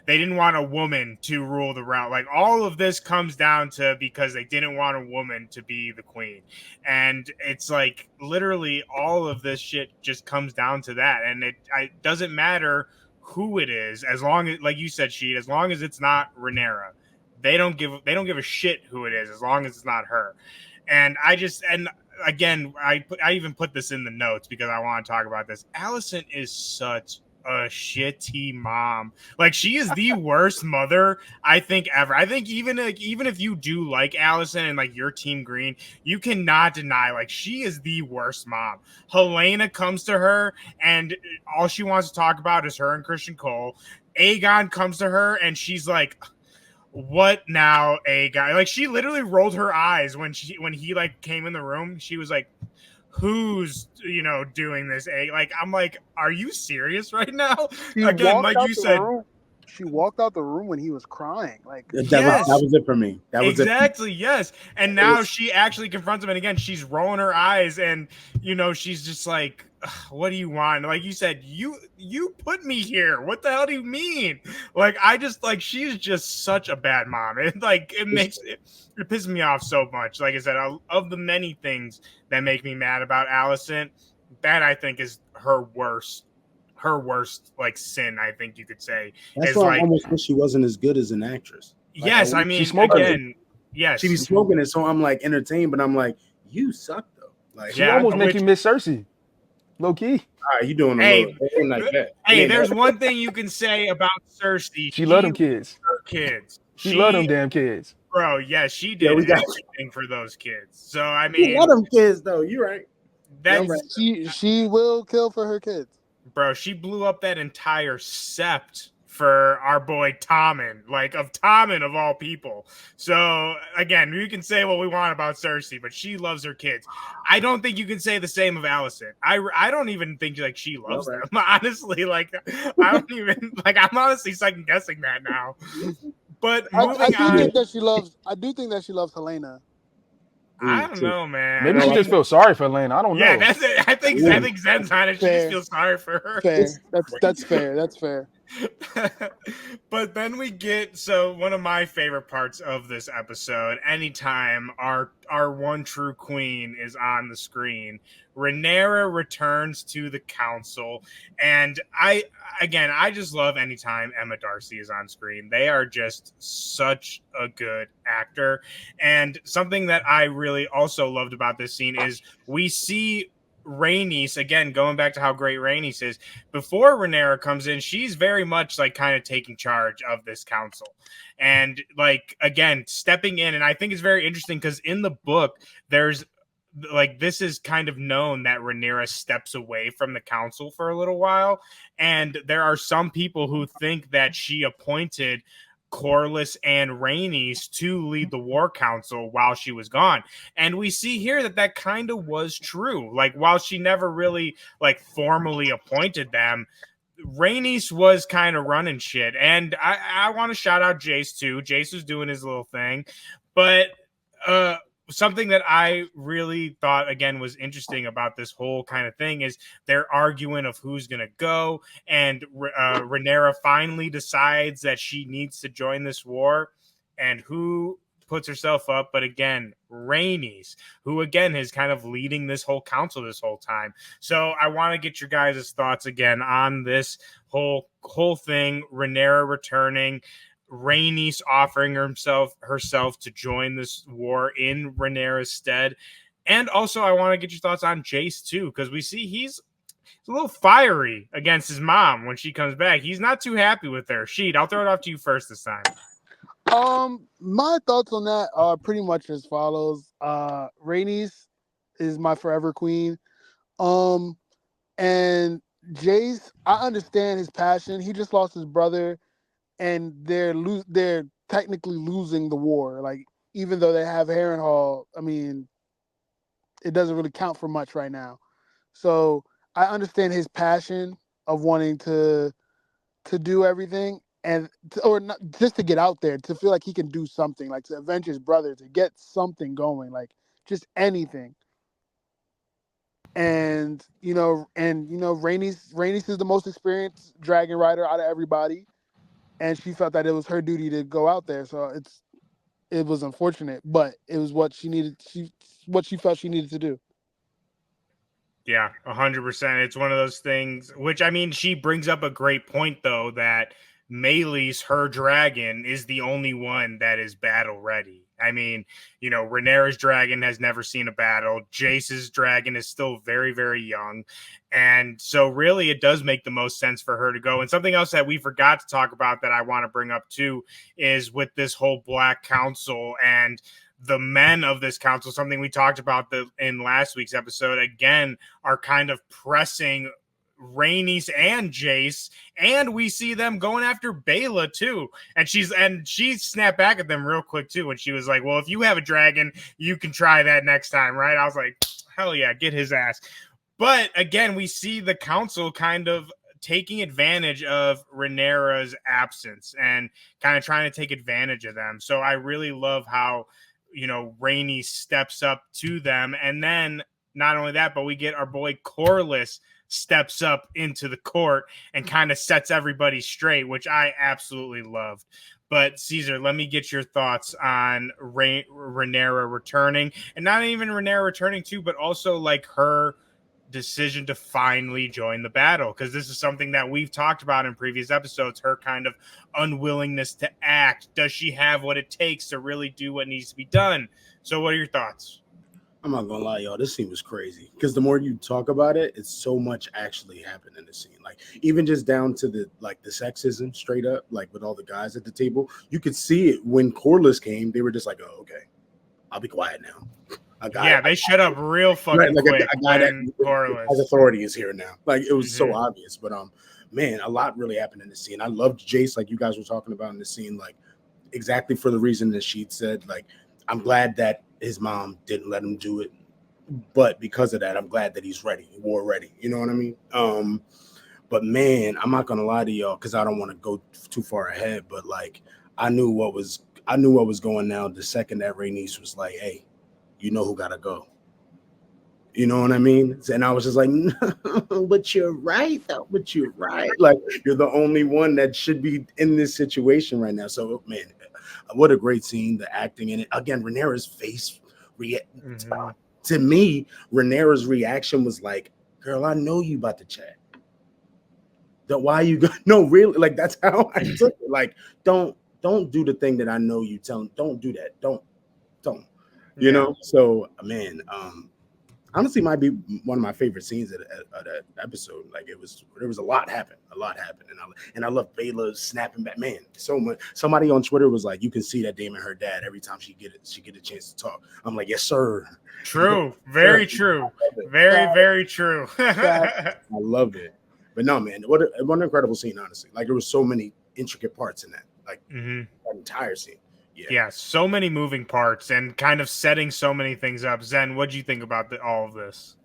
They didn't want a woman to rule the realm. Like all of this comes down to because they didn't want a woman to be the queen. And it's like literally all of this shit just comes down to that. And it doesn't matter who it is, as long as, like you said, Sheet, as long as it's not Rhaenyra. They don't give a shit who it is as long as it's not her. And again, I even put this in the notes because I want to talk about this. Alicent is such a shitty mom. Like she is the worst mother I think ever. I think even if you do like Alicent and like your team green, you cannot deny like she is the worst mom. Helena comes to her and all she wants to talk about is her and Christian Cole. Aegon comes to her and she's like, what now, Aegon? Like she literally rolled her eyes when he like came in the room. She was like, who's doing this? Like I'm like, are you serious right now? Again, like you said, she walked out the room when he was crying. Like that was it for me. That was exactly yes. And now she actually confronts him, and again, she's rolling her eyes, and she's just like, what do you want? Like you said, you put me here. What the hell do you mean? Like I just like she's just such a bad mom. It like it pisses me off so much. Like I said, of the many things that make me mad about Alicent, that I think is her worst like sin, I think you could say. That's why I almost wish she wasn't as good as an actress. Like, yes, I mean, again, yes, she be smoking it, so I'm like entertained, but I'm like, you suck though. Like she almost make you miss Cersei. Low key. All right, you doing a little like that. Hey, there's one thing you can say about Cersei. She love them kids. Her kids. She love them damn kids. Bro, yeah, she did everything for those kids. So I mean, you love them kids though. You're right. That's right. She will kill for her kids. Bro, she blew up that entire sept for our boy Tommen, like of Tommen of all people. So again, you can say what we want about Cersei, but she loves her kids. I don't think you can say the same of Alicent. I don't even think like she loves them. Honestly, like I don't even like. I'm honestly second guessing that now. But I do think that she loves Helena. I don't know, man. Maybe she just feels sorry for Helena. I don't know. Yeah, that's it. I think Zen's on it. She just feels sorry for her. Fair. That's fair. That's fair. But then we get, so one of my favorite parts of this episode, anytime our one true queen is on the screen, Rhaenyra returns to the council. And I just love anytime Emma Darcy is on screen. They are just such a good actor. And something that I really also loved about this scene is we see Rhaenys, again, going back to how great Rhaenys is, before Rhaenyra comes in, she's very much like kind of taking charge of this council. And like, again, stepping in. And I think it's very interesting because in the book, there's like, this is kind of known that Rhaenyra steps away from the council for a little while. And there are some people who think that she appointed Corlys and Rhaenys to lead the war council while she was gone. And we see here that that kind of was true. Like, while she never really like formally appointed them, Rhaenys was kind of running shit. And I want to shout out Jace too. Jace was doing his little thing. But something that I really thought, again, was interesting about this whole kind of thing is they're arguing of who's going to go. And Rhaenyra finally decides that she needs to join this war. And who puts herself up? But again, Rhaenys, who again is kind of leading this whole council this whole time. So I want to get your guys' thoughts again on this whole thing. Rhaenyra returning, Rhaenys offering herself to join this war in Rhaenyra's stead. And also, I want to get your thoughts on Jace too, because we see he's a little fiery against his mom when she comes back. He's not too happy with her. Sheet, I'll throw it off to you first this time. My thoughts on that are pretty much as follows. Rhaenys is my forever queen. And Jace, I understand his passion. He just lost his brother, and they're technically losing the war. Like, even though they have Harrenhal, I mean, it doesn't really count for much right now. So I understand his passion of wanting to do everything, and or not just to get out there, to feel like he can do something, like to avenge his brother, to get something going, like just anything. And Rhaenys is the most experienced dragon rider out of everybody, and she felt that it was her duty to go out there. So it was unfortunate, but it was what she needed. What she felt she needed to do. Yeah, 100%. It's one of those things, which, I mean, she brings up a great point, though, that Meleys, her dragon, is the only one that is battle ready. I mean, Rhaenyra's dragon has never seen a battle. Jace's dragon is still very, very young. And so really it does make the most sense for her to go. And something else that we forgot to talk about that I want to bring up too is with this whole Black Council and the men of this council, something we talked about in last week's episode, again, are kind of pressing Rhaenys and Jace, and we see them going after Baela too. And she snapped back at them real quick too when she was like, well, if you have a dragon, you can try that next time, right? I was like, hell yeah, get his ass. But again, we see the council kind of taking advantage of Rhaenyra's absence and kind of trying to take advantage of them. So I really love how Rhaenys steps up to them. And then not only that, but we get our boy Corlys steps up into the court and kind of sets everybody straight, which I absolutely loved. But Caesar, let me get your thoughts on Rhaenyra returning, and not even Rhaenyra returning too, but also like her decision to finally join the battle, because this is something that we've talked about in previous episodes, her kind of unwillingness to act. Does she have what it takes to really do what needs to be done? So what are your thoughts? I'm not gonna lie, y'all. This scene was crazy because the more you talk about it, it's so much actually happened in the scene. Like, even just down to the sexism, straight up, like with all the guys at the table, you could see it when Corlys came. They were just like, "Oh, okay, I'll be quiet now." They shut up real fucking like quick a guy when that Corlys has authority is here now. Like, it was so obvious. But man, a lot really happened in the scene. I loved Jace, like you guys were talking about in the scene, like exactly for the reason that she said. Like, I'm glad that his mom didn't let him do it, but because of that, I'm glad that he's ready, war ready. You know what I mean? But man, I'm not gonna lie to y'all because I don't want to go too far ahead. But like, I knew what was going down the second that Rhaenys was like, "Hey, you know who gotta go." You know what I mean? And I was just like, no, but you're right, though. But you're right. Like, you're the only one that should be in this situation right now. So, man, what a great scene. The acting in it. Again, Rhaenyra's face. Mhm. To me, Rhaenyra's reaction was like, girl, I know you about to chat. That why you go? No, really, like that's how I took it. Like, don't do the thing that I know you tell. Don't do that. Don't. You Yeah. know. So, man, honestly, might be one of my favorite scenes of that episode. Like, there was a lot happened, and I love Bayla snapping back. Man, so much. Somebody on Twitter was like, you can see that Daemon her dad every time she get a chance to talk. I'm like, yes, sir. True. Sure. Very true. Very, very true. I love it. But no, man, what an incredible scene, honestly. Like, there was so many intricate parts in that. Like, Mhm. that entire scene. Yeah, so many moving parts and kind of setting so many things up. Zen, what'd you think about all of this?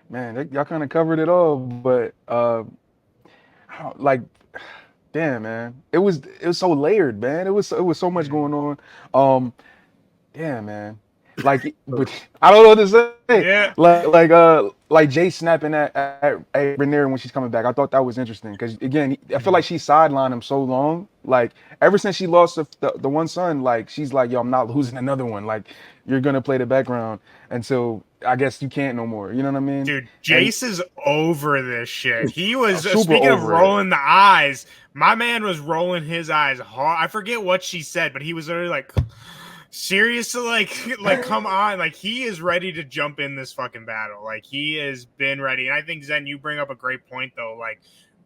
Man, y'all kind of covered it all, but like, damn, man, it was so layered, man. It was so much Mhm. going on. Damn, man. Like, but I don't know what to say. Yeah. Like Jay snapping at Rhaenyra when she's coming back. I thought that was interesting because again, I feel like she sidelined him so long. Like ever since she lost the one son, like she's like, yo, I'm not losing another one. Like you're gonna play the background until I guess you can't no more. You know what I mean? Dude, And Jace is over this shit. He was super speaking of over it. rolling the eyes. My man was rolling his eyes hard. I forget what she said, but he was literally like, seriously, like come on, like he is ready to jump in this fucking battle. Like he has been ready. And I think Zen, you bring up a great point though. Like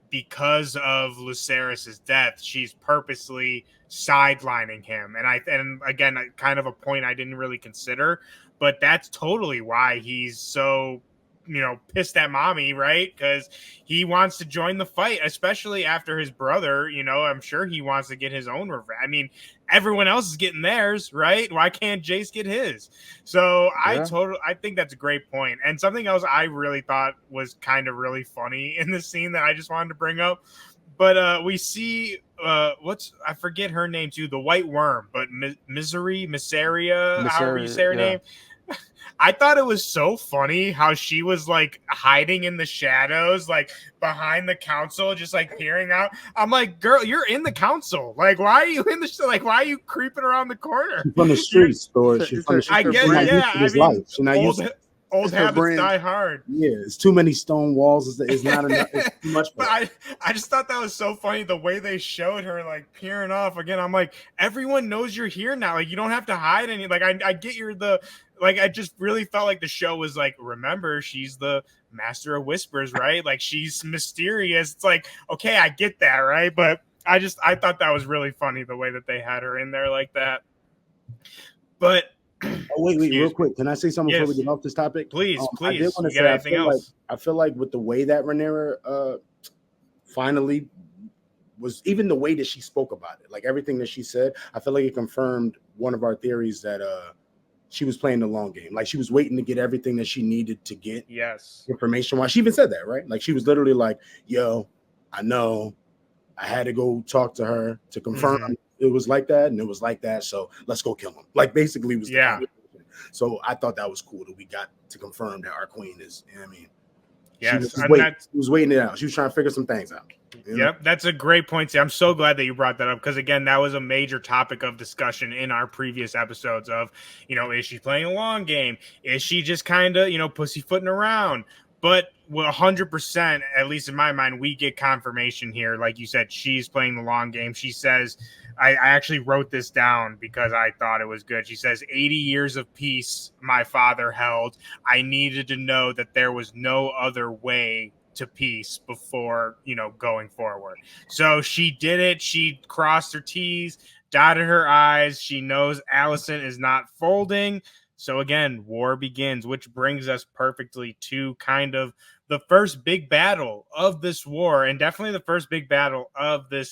because of Lucerys's death, she's purposely sidelining him. And again, kind of a point I didn't really consider, but that's totally why he's so pissed at mommy, right? Because he wants to join the fight, especially after his brother. I'm sure he wants to get his own revenge. I mean, everyone else is getting theirs, right? Why can't Jace get his? So Yeah. I think that's a great point. And something else I really thought was kind of really funny in the scene that I just wanted to bring up. But we see I forget her name too, the white worm, but Miseria, however you say her Yeah. name. I thought it was so funny how she was like hiding in the shadows, like behind the council, just like peering out. I'm like, girl, you're in the council. Like, why are you in the like? Why are you creeping around the corner? She's from the streets, Thor. She's from the It's I streets. her guess, She's not brand. used yeah. to I this life. mean, She's not used to old It's her habits brand. die hard. Yeah, it's too many stone walls. It's not enough. It's too much for But her. I just thought that was so funny the way they showed her like peering off again. I'm like, everyone knows you're here now. Like you don't have to hide any. Like I get you're the like. I just really felt like the show was like, remember, she's the master of whispers, right? Like she's mysterious. It's like, okay, I get that, right? But I thought that was really funny the way that they had her in there like that. But Oh, wait, real excuse me. quick. Can I say something before we Yes, get off this topic? please, I did please. want to You got say anything else? I feel like with the way that Rhaenyra finally was, even the way that she spoke about it, like everything that she said, I feel like it confirmed one of our theories that she was playing the long game. Like she was waiting to get everything that she needed to get Yes. information wise. She even said that, right? Like she was literally like, yo, I know I had to go talk to her to confirm Mhm. it was like that, and it was like that. So let's go kill him. Like basically was the Yeah. conversation. So I thought that was cool that we got to confirm that our queen is, you know what I mean? Yes. She was waiting it out. She was trying to figure some things out. You know? Yep, that's a great point. I'm so glad that you brought that up because again, that was a major topic of discussion in our previous episodes of, is she playing a long game? Is she just kind of, pussyfooting around? But 100%, at least in my mind, we get confirmation here. Like you said, she's playing the long game. She says, I actually wrote this down because I thought it was good. She says, 80 years of peace my father held. I needed to know that there was no other way to peace before going forward. So she did it. She crossed her T's, dotted her I's. She knows Allison is not folding. So again, war begins, which brings us perfectly to kind of the first big battle of this war, and definitely the first big battle of this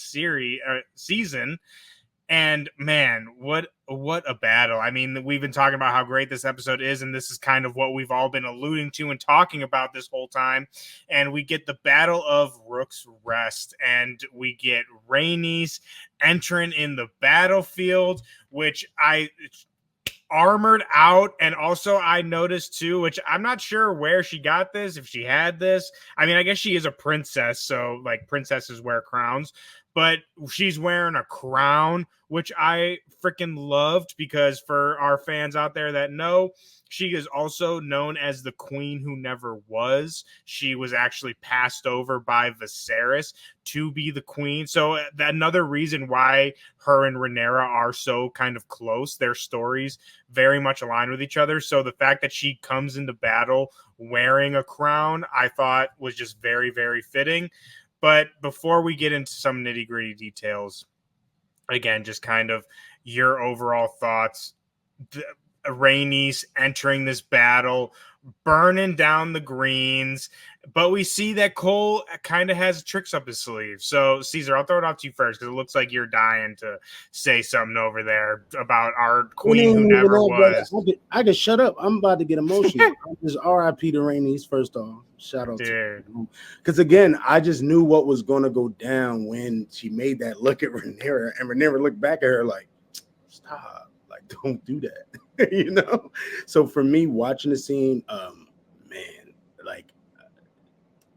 season. And man, what a battle. I mean, we've been talking about how great this episode is, and this is kind of what we've all been alluding to and talking about this whole time. And we get the Battle of Rooks Rest, and we get Rhaenys entering in the battlefield, which armored out. And also I noticed too, which I'm not sure where she got this, if she had this. I mean, I guess she is a princess, so like princesses wear crowns, but she's wearing a crown, which I freaking loved, because for our fans out there that know, she is also known as the queen who never was. She was actually passed over by Viserys to be the queen. So another reason why her and Rhaenyra are so kind of close. Their stories very much align with each other. So the fact that she comes into battle wearing a crown, I thought was just very, very fitting. But before we get into some nitty gritty details, again, just kind of your overall thoughts. Rhaenys entering this battle, burning down the greens, but we see that Cole kind of has tricks up his sleeve. So, Caesar, I'll throw it off to you first, because it looks like you're dying to say something over there about our It queen ain't who even never that, brother. was. I could shut up. I'm about to get emotional. I'm just R.I.P. to Rainey's first off. Shout out Dude. to, because again, I just knew what was going to go down when she made that look at Rhaenyra, and Rhaenyra looked back at her like, "Stop! Like, don't do that." You know. So for me, watching the scene, man, like,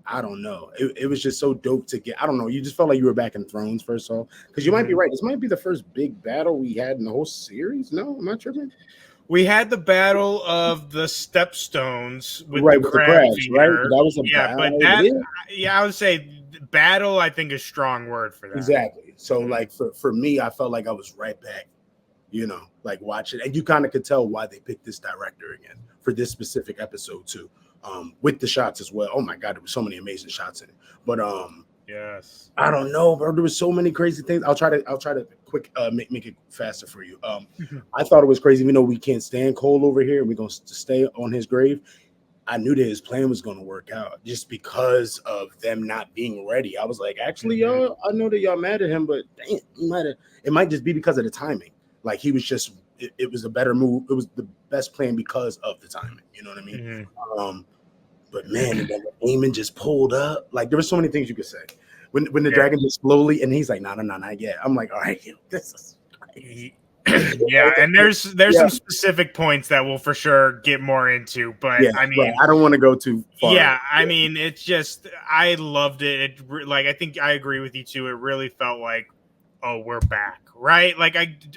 I don't know. It was just so dope to get. I don't know. You just felt like you were back in Thrones, first off, because you might be right. This might be the first big battle we had in the whole series. No, am I tripping? We had the battle of the Stepstones with Right, the with the crab crabs, right? feeder. That was a Yeah, but battle. that, Yeah, yeah, I would say battle, I think, is a strong word for that. exactly. So, like, for me, I felt like I was right back, like watching, and you kind of could tell why they picked this director again for this specific episode too, with the shots as well. Oh my god, there were so many amazing shots in it. But Yes. I don't know, bro. There was so many crazy things. I'll try to quick make it faster for you. I thought it was crazy. We know we can't stand Cole over here. We're gonna stay on his grave. I knew that his plan was going to work out just because of them not being ready. I was like, actually, y'all, I know that y'all mad at him, but damn, it might just be because of the timing. Like he was just, it was a better move. It was the best plan because of the timing. You know what I mean? But man, and then when Daemon just pulled up, like there were so many things you could say. When the dragon just slowly, and he's like, no, not yet. I'm like, all right, this is crazy. Yeah, and there's some specific points that we'll for sure get more into, but Yeah, I right. mean, I don't want to go too far. yeah, I mean, it's just I loved it. Like I think I agree with you too. It really felt like, oh, we're back, right? Like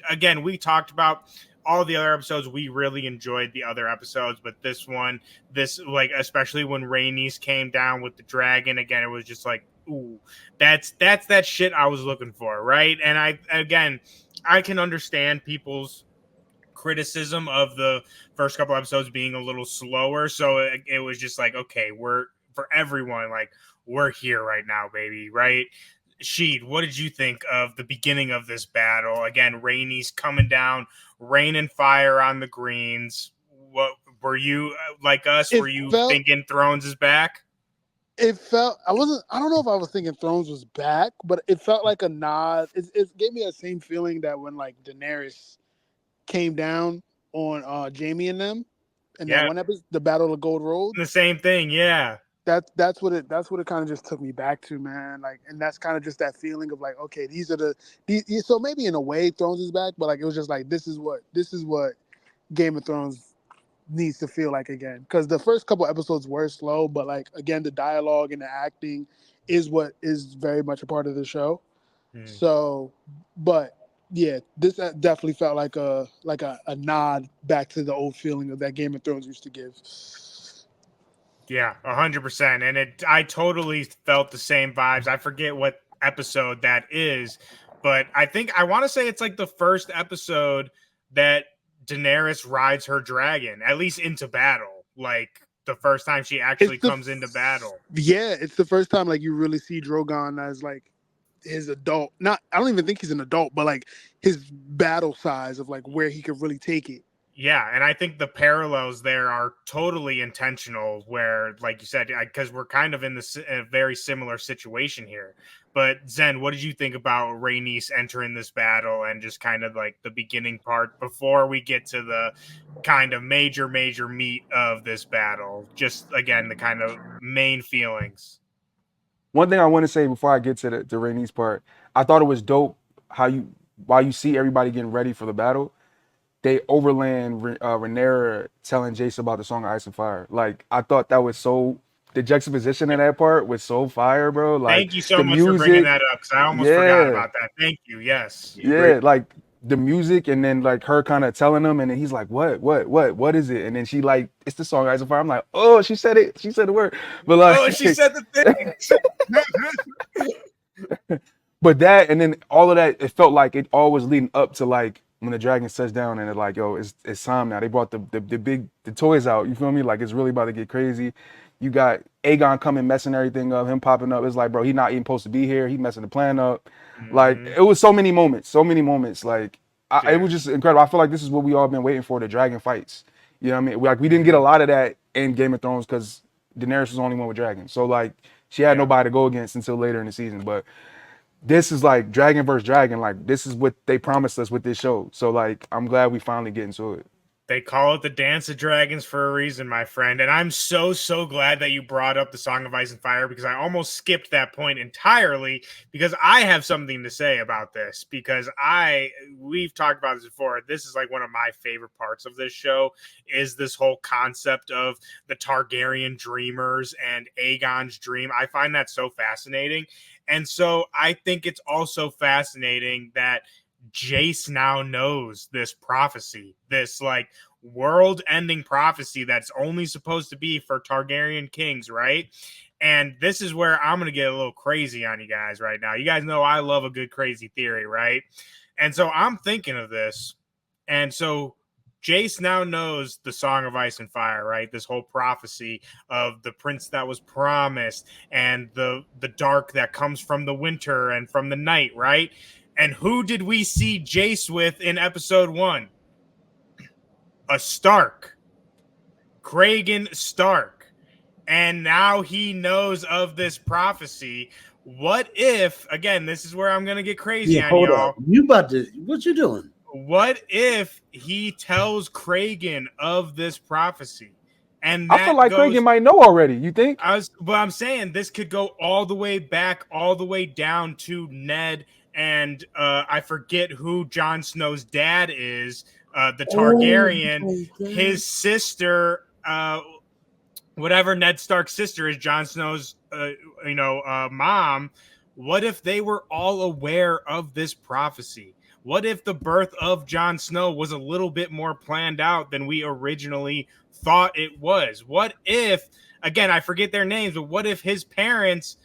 again, we talked about all the other episodes. We really enjoyed the other episodes, but this like especially when Rhaenys came down with the dragon again, it was just like, ooh, that's that shit I was looking for, right? And I can understand people's criticism of the first couple episodes being a little slower. So it was just like, okay, we're for everyone, like we're here right now, baby, right? Sheed, what did you think of the beginning of this battle? Again, Rhaenys coming down, rain and fire on the greens. What were you like us? It Were you felt thinking Thrones is back? I don't know if I was thinking Thrones was back, but it felt like a nod. It gave me that same feeling that when like Daenerys came down on Jamie and them in that Yeah, one episode, the Battle of the Gold Road. the same thing. Yeah. That's what it kind of just took me back to, man. Like, and that's kind of just that feeling of like, okay, these. So maybe in a way Thrones is back, but like it was just like this is what Game of Thrones needs to feel like again. Because the first couple episodes were slow, but like again, the dialogue and the acting is what is very much a part of the show. So, but yeah, this definitely felt like a nod back to the old feeling of that Game of Thrones used to give. Yeah, 100%. And I totally felt the same vibes. I forget what episode that is, but I want to say it's like the first episode that Daenerys rides her dragon, at least into battle. Like the first time she actually comes into battle. Yeah, it's the first time like you really see Drogon as like his adult. Not, I don't even think he's an adult, but like his battle size of like where he could really take it. Yeah, and I think the parallels there are totally intentional. Where, like you said, because we're kind of in a very similar situation here. But Zen, what did you think about Rhaenys entering this battle and just kind of like the beginning part before we get to the kind of major meat of this battle? Just again, the kind of main feelings. One thing I want to say before I get to the Rhaenys part, I thought it was dope how while you see everybody getting ready for the battle, they overland Rhaenyra telling Jace about the song of Ice and Fire. Like I thought that was so the juxtaposition in that part was so fire, bro. Like Thank you so the much for bringing music, that up because I almost forgot yeah, about that. Thank you. Yes. Great. yeah, like the music, and then like her kind of telling him, and then he's like, what is it? And then she like, it's the song Ice and Fire. I'm like, oh, she said it, she said the word, but Oh, she like, said the thing. but that, and then all of that, it felt like it all was leading up to like when the dragon sets down and it's like, yo, it's time now. They brought the toys out. You feel me? Like it's really about to get crazy. You got Aegon coming, messing everything up. Him popping up. It's like, bro, he not even supposed to be here. He messing the plan up. Like Mhm. it was so many moments, so many moments. Like it Yeah. was just incredible. I feel like this is what we all been waiting for, the dragon fights. You know what I mean? Like we didn't get a Mhm. lot of that in Game of Thrones because Daenerys was the only one with dragons. So like she had Yeah. nobody to go against until later in the season. But this is like dragon versus dragon. Like this is what they promised us with this show. So like I'm glad we finally get into it. They call it the Dance of Dragons for a reason, my friend. And I'm so glad that you brought up the Song of Ice and Fire because I almost skipped that point entirely because I have something to say about this because we've talked about this before. This is like one of my favorite parts of this show is this whole concept of the Targaryen dreamers and Aegon's dream. I find that so fascinating. And so I think it's also fascinating that Jace now knows this prophecy, this like world ending prophecy that's only supposed to be for Targaryen kings, right? And this is where I'm going to get a little crazy on you guys right now. You guys know I love a good crazy theory, right? And so I'm thinking of this. And so Jace now knows the Song of Ice and Fire, right? This whole prophecy of the prince that was promised and the dark that comes from the winter and from the night, right? And who did we see Jace with in episode 1? A Stark. Kragan Stark. And now he knows of this prophecy. What if, again, this is where I'm going to get crazy Yeah, on hold up. y'all. You about to? What you doing? What if he tells Kragan of this prophecy? And I feel that like Kragan goes, might know already. You think? but I'm saying this could go all the way back, all the way down to Ned and I forget who Jon Snow's dad is, the Oh Targaryen, my god! his sister, whatever Ned Stark's sister is, Jon Snow's, mom. What if they were all aware of this prophecy? What if the birth of Jon Snow was a little bit more planned out than we originally thought it was? What if, again, I forget their names, but what if his parents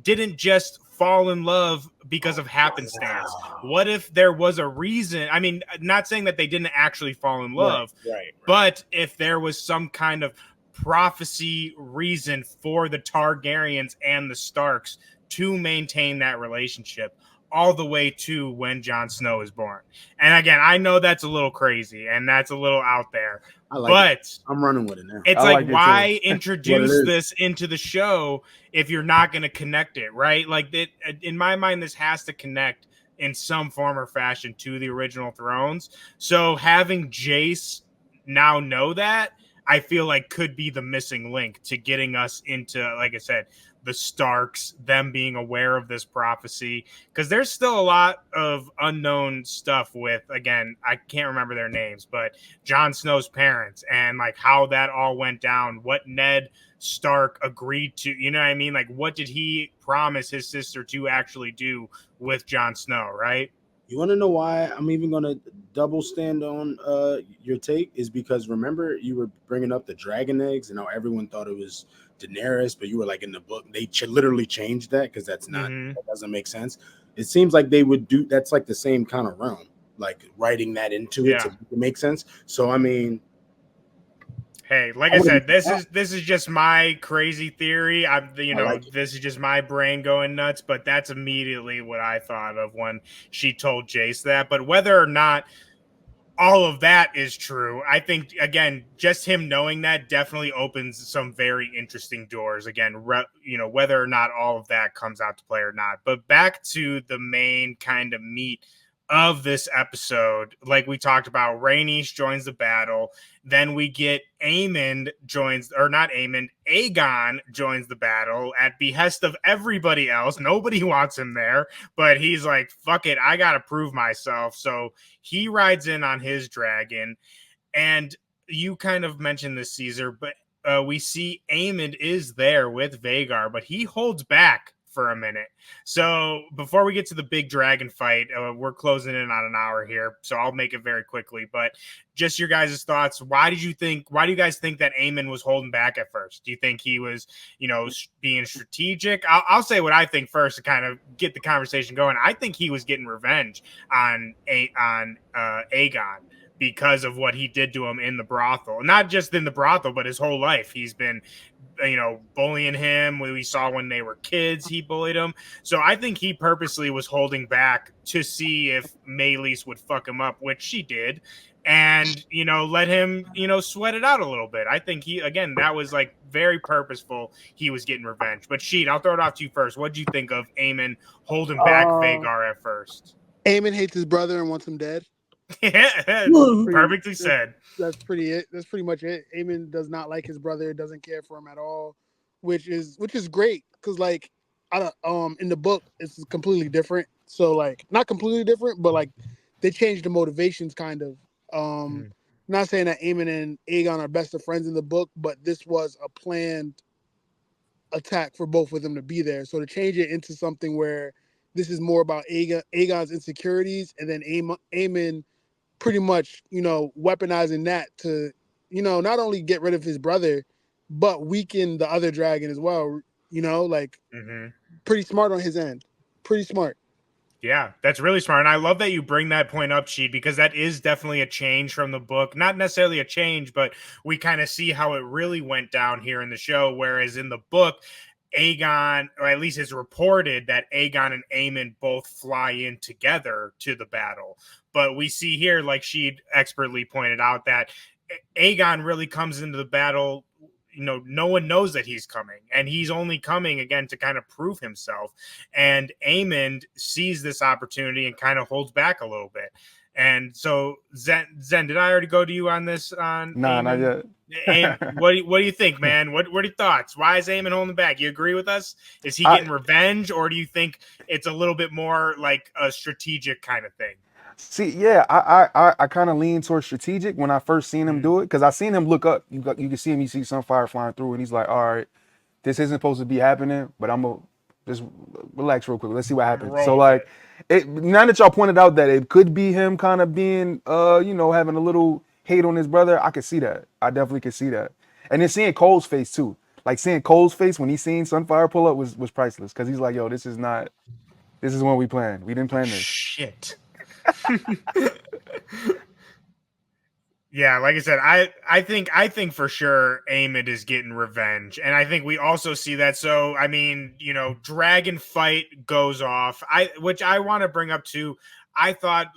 didn't just fall in love because of happenstance? Wow. What if there was a reason? I mean, not saying that they didn't actually fall in Right, love, right. but if there was some kind of prophecy reason for the Targaryens and the Starks to maintain that relationship all the way to when Jon Snow is born. And again, I know that's a little crazy and that's a little out there, I like it. but I'm running with it now. it's I like, like it too. why What it introduce is? this into the show if you're not going to connect it, right? Like, in my mind, this has to connect in some form or fashion to the original Thrones. So having Jace now know that, I feel like could be the missing link to getting us into, like I said, the Starks, them being aware of this prophecy, because there's still a lot of unknown stuff with, again, I can't remember their names, but Jon Snow's parents and like how that all went down, what Ned Stark agreed to, you know what I mean? Like, what did he promise his sister to actually do with Jon Snow, right? You want to know why I'm even going to double stand on your take is because remember you were bringing up the dragon eggs and how everyone thought it was Daenerys, but you were like in the book they literally changed that because that doesn't make sense. It seems like they would do that's like the same kind of realm, like writing that into it Yeah. to make sense. So I mean, Hey, like I said, this is just my crazy theory. This is just my brain going nuts, but that's immediately what I thought of when she told Jace that. But whether or not all of that is true, I think, again, just him knowing that definitely opens some very interesting doors. Again, whether or not all of that comes out to play or not. But back to the main kind of meat of this episode, like we talked about, Rhaenys joins the battle. Then we get Aemon joins, or not Aemon, Aegon joins the battle at behest of everybody else. Nobody wants him there, but he's like, fuck it, I gotta prove myself. So he rides in on his dragon. And you kind of mentioned this, Caesar, but we see Aemon is there with Vhagar, but he holds back for a minute. So before we get to the big dragon fight, we're closing in on an hour here, so I'll make it very quickly. But just your guys' thoughts. Why do you guys think that Aemon was holding back at first? Do you think he was, being strategic? I'll say what I think first to kind of get the conversation going. I think he was getting revenge on Aegon, because of what he did to him in the brothel. Not just in the brothel, but his whole life. He's been, bullying him. We saw when they were kids, he bullied him. So I think he purposely was holding back to see if Meleys would fuck him up, which she did. And, let him, sweat it out a little bit. I think that was like very purposeful. He was getting revenge. But Sheet, I'll throw it off to you first. What do you think of Aemon holding back Vhagar at first? Aemon hates his brother and wants him dead. Yeah, perfectly said. That's pretty it. That's pretty much it. Aemon does not like his brother, doesn't care for him at all, which is great because like in the book it's completely different. So like not completely different, but like they changed the motivations kind of. Not saying that Aemon and Aegon are best of friends in the book, but this was a planned attack for both of them to be there. So to change it into something where this is more about Aegon's insecurities, and then Aemon pretty much, weaponizing that to, not only get rid of his brother, but weaken the other dragon as well. Pretty smart on his end. Pretty smart. Yeah, that's really smart. And I love that you bring that point up, Sheed, because that is definitely a change from the book. Not necessarily a change, but we kind of see how it really went down here in the show. Whereas in the book, Aegon, or at least it's reported that Aegon and Aemon both fly in together to the battle. But we see here, like Sheed expertly pointed out, that Aegon really comes into the battle. No one knows that he's coming, and he's only coming again to kind of prove himself. And Aemon sees this opportunity and kind of holds back a little bit. And so Zen, did I already go to you on this? On Nah, Aemon? not yet. And what do you think, man? What are your thoughts? Why is Aemon holding back? You agree with us? Is he getting revenge, or do you think it's a little bit more like a strategic kind of thing? See, yeah, I kind of lean towards strategic when I first seen him do it, because I seen him look up. You can see him. You see Sunfire flying through, and he's like, "All right, this isn't supposed to be happening, but I'm gonna just relax real quick. Let's see what happens." So like, now that y'all pointed out that it could be him kind of being, having a little hate on his brother, I could see that. I definitely could see that. And then seeing Cole's face too, like seeing Cole's face when he seen Sunfire pull up was priceless, because he's like, "Yo, this is what we planned. We didn't plan this." Shit. Yeah, like I said, I think for sure Aemon is getting revenge, and I think we also see that. So I mean, dragon fight goes off. Which I want to bring up too. I thought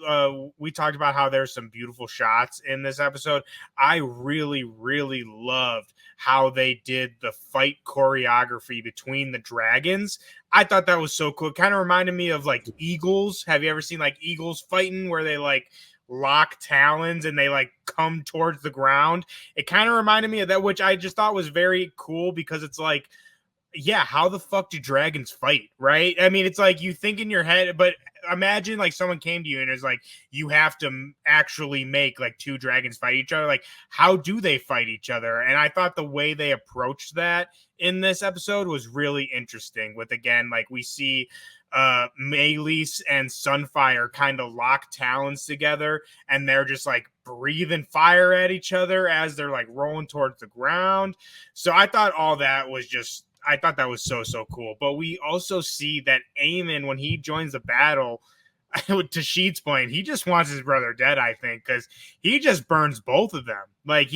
we talked about how there's some beautiful shots in this episode. I really, really loved how they did the fight choreography between the dragons. I thought that was so cool. It kind of reminded me of like eagles. Have you ever seen like eagles fighting where they like lock talons and they like come towards the ground? It kind of reminded me of that, which I just thought was very cool, because it's like, yeah, how the fuck do dragons fight, right? I mean, it's like you think in your head, but imagine like someone came to you and is like, you have to actually make like two dragons fight each other. Like, how do they fight each other? And I thought the way they approached that in this episode was really interesting. With, again, like we see Meleys and Sunfire kind of lock talons together, and they're just like breathing fire at each other as they're like rolling towards the ground. So I thought that was so cool. But we also see that Aemon, when he joins the battle, to Sheet's point, he just wants his brother dead, I think, because he just burns both of them. Like,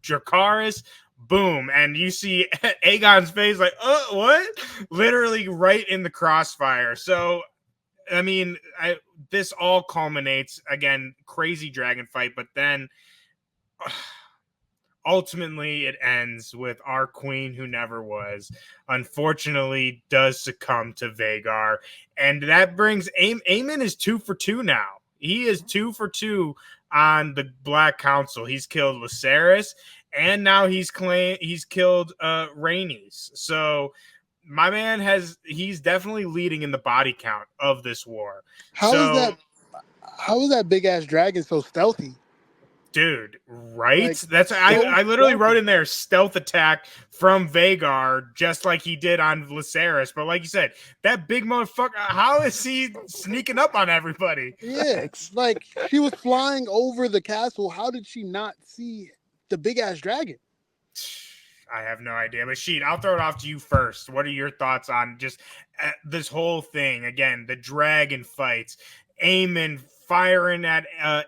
Dracarys, boom, and you see Aegon's face like, oh, what? Literally right in the crossfire. So, I mean, this all culminates, again, crazy dragon fight, but then ultimately it ends with our queen who never was, unfortunately, does succumb to Vhagar. And that brings Aemon is 2 for 2 now. He is 2 for 2 on the Black Council. He's killed Viserys, and now he's killed Rhaenys. So my man he's definitely leading in the body count of this war. How is that big ass dragon so stealthy? Dude, right? Like, That's I literally stealthy. wrote in there stealth attack from Vhagar, just like he did on Viserys. But like you said, that big motherfucker, how is he sneaking up on everybody? Yeah, like she was flying over the castle. How did she not see the big ass dragon? I have no idea. But Sheet, I'll throw it off to you first. What are your thoughts on just this whole thing? Again, the dragon fights, Aemon firing at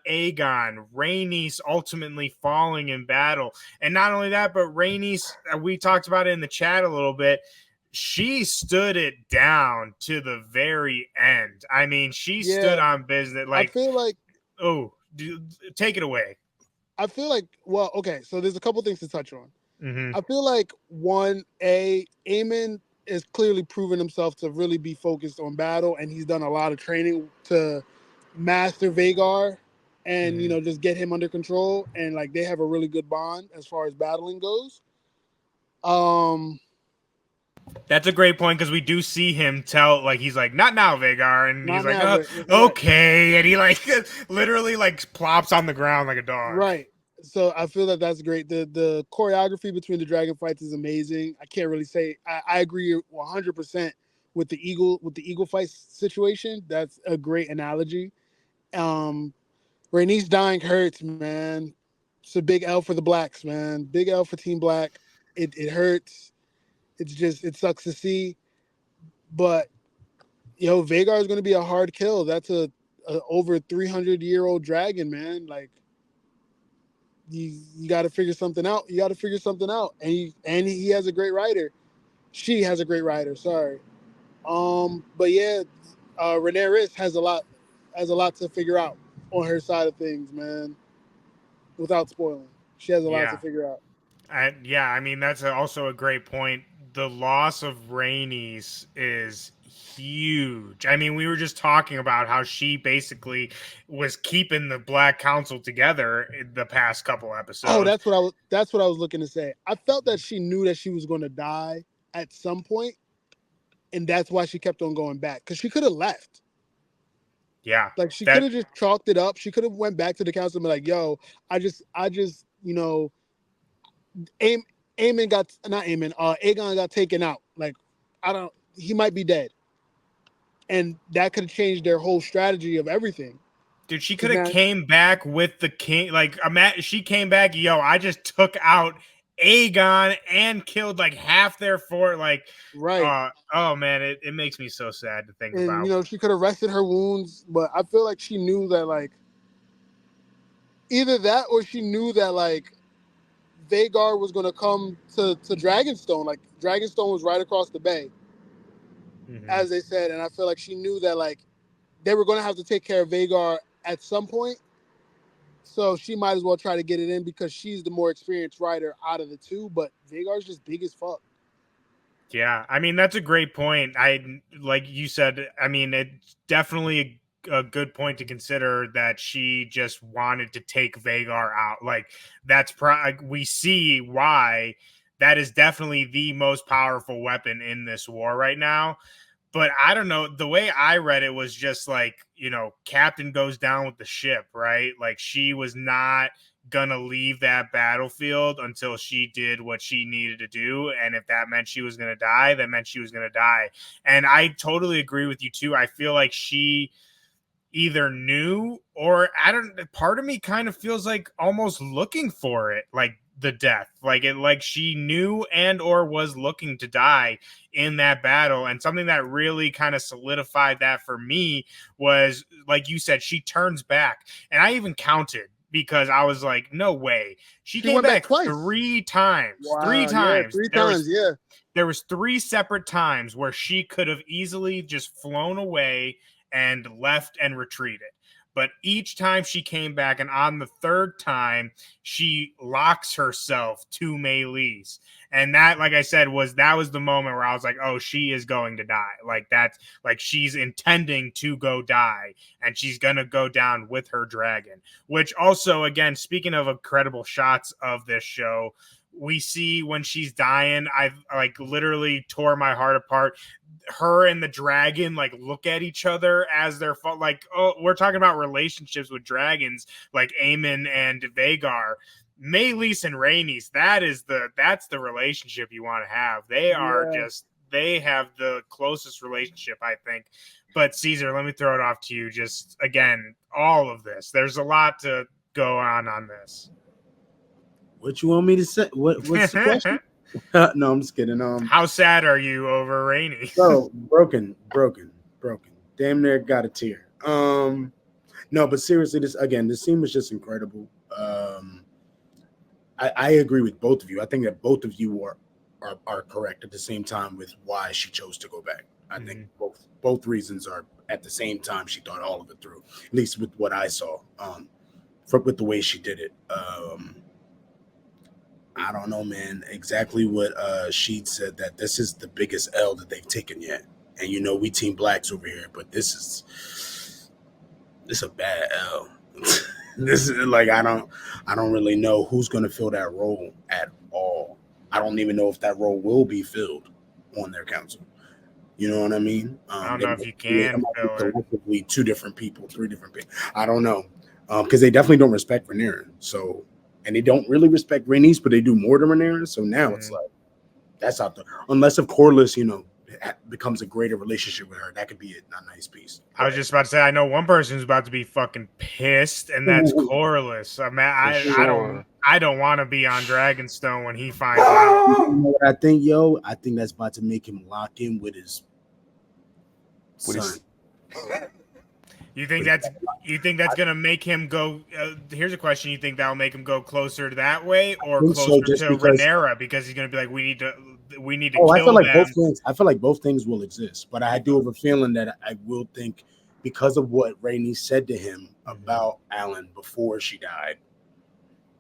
Aegon, Rhaenys ultimately falling in battle. And not only that, but Rhaenys, we talked about it in the chat a little bit, she stood it down to the very end. I mean, she stood on business. Like, I feel like, take it away. I feel like, well, okay, so there's a couple things to touch on. Mm-hmm. I feel like Aemon is clearly proven himself to really be focused on battle, and he's done a lot of training to master Vhagar and just get him under control. And like they have a really good bond as far as battling goes. That's a great point because we do see him tell, like, he's like, "Not now, Vhagar," and he's like, now, "Okay," and he like literally like plops on the ground like a dog. Right. So I feel that that's great. The choreography between the dragon fights is amazing. I can't really say I agree 100% with the eagle fight situation. That's a great analogy. Rhaenys dying hurts, man. It's a big L for the Blacks, man. Big L for Team Black. It hurts. It sucks to see. But Vhagar is going to be a hard kill. That's a over 300-year-old dragon, man. Like you got to figure something out. And he has a great rider. She has a great rider. Sorry. But yeah, Rhaenyra has a lot to figure out on her side of things, man. Without spoiling, she has a lot to figure out. I mean that's also a great point. The loss of Rhaenys is huge. I mean, we were just talking about how she basically was keeping the Black Council together in the past couple episodes. Oh, that's what I was looking to say. I felt that she knew that she was going to die at some point, and that's why she kept on going back, because she could have left. Yeah, like she could have just chalked it up. She could have went back to the council and be like, "Yo, I just, Aegon got taken out. Like, he might be dead." And that could have changed their whole strategy of everything. Dude, she could have came back with the king. Like, she came back, I just took out Aegon and killed like half their fort. Like, right. Oh man, it makes me so sad to think about. She could have rested her wounds, but I feel like she knew that, like, either that or she knew that, like, Vhagar was going to come to Dragonstone. Like, Dragonstone was right across the bay, as they said. And I feel like she knew that, like, they were going to have to take care of Vhagar at some point. So she might as well try to get it in because she's the more experienced rider out of the two. But Vhagar's just big as fuck. Yeah, I mean, that's a great point. Like you said, I mean, it's definitely a good point to consider that she just wanted to take Vhagar out. Like, that's we see why that is definitely the most powerful weapon in this war right now. But I don't know, the way I read it was just like, Captain goes down with the ship, right? Like, she was not gonna leave that battlefield until she did what she needed to do, and if that meant she was gonna die, that meant she was gonna die. And I totally agree with you too. I feel like she either knew, or part of me kind of feels like almost looking for it, like the death, like she knew and or was looking to die in that battle. And something that really kind of solidified that for me was, like you said, she turns back. And I even counted, because I was like, no way. She came back twice. 3 times. Wow, 3 times. Yeah, 3 times, yeah. There was 3 separate times where she could have easily just flown away and left and retreated. but each time she came back, and on the third time, she locks herself to Meleese. And that, like I said, was the moment where I was like, oh, she is going to die. Like that's like she's intending to go die, and she's gonna go down with her dragon. Which also, again, speaking of incredible shots of this show, we see when she's dying, I've like literally tore my heart apart. Her and the dragon like look at each other as they're like, oh, we're talking about relationships with dragons like Aemon and Vhagar. Meleese and Rhaenys, that's the relationship you want to have. They are they have the closest relationship, I think. But Caesar, let me throw it off to you. Just again, all of this. There's a lot to go on this. What you want me to say? What's the question? No, I'm just kidding. How sad are you over Rhaenys? So broken. Damn near got a tear. No, but seriously, this scene was just incredible. I agree with both of you. I think that both of you are correct at the same time with why she chose to go back. I think both reasons are at the same time. She thought all of it through, at least with what I saw. With the way she did it. I don't know, man. Exactly what Sheed said, that this is the biggest L that they've taken yet. And you know, we Team Blacks over here, but this is a bad L. This is like I don't really know who's going to fill that role at all. I don't even know if that role will be filled on their council. You know what I mean? I don't know if you can fill it. Collectively, 2 different people, 3 different people. I don't know, because they definitely don't respect Rhaenyra. So, and they don't really respect Rhaenys, but they do more to Rhaenyra. So now it's like that's out there. Unless if Corlys, you know, becomes a greater relationship with her, that could be a nice piece. I was just about to say, I know one person who's about to be fucking pissed, and that's Corlys. I mean, I don't want to be on Dragonstone when he finds out. You know what I think, yo? I think that's about to make him lock in with his son. You think that's gonna make him go? Here's a question: you think that'll make him go closer that way, or closer to Rhaenyra, because he's gonna be like, we need to kill I feel like them. both things. I feel like both things will exist, but I do have a feeling that I will think, because of what Rhaenys said to him about Alan before she died,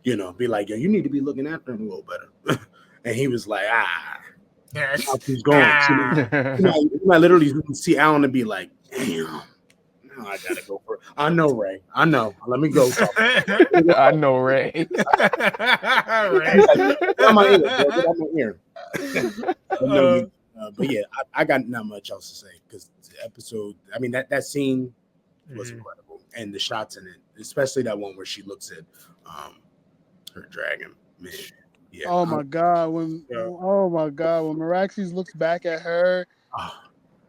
you know, be like, yo, you need to be looking after him a little better. And he was like, yes, he's going. You might literally see Alan and be like, damn. I gotta go for it. I know, Ray. I know. Let me go. I know, Ray. Get out my ear. But yeah, I got not much else to say, because the episode, I mean, that scene was incredible, and the shots in it, especially that one where she looks at her dragon. Man, yeah. Oh my god, when Meraxes looks back at her.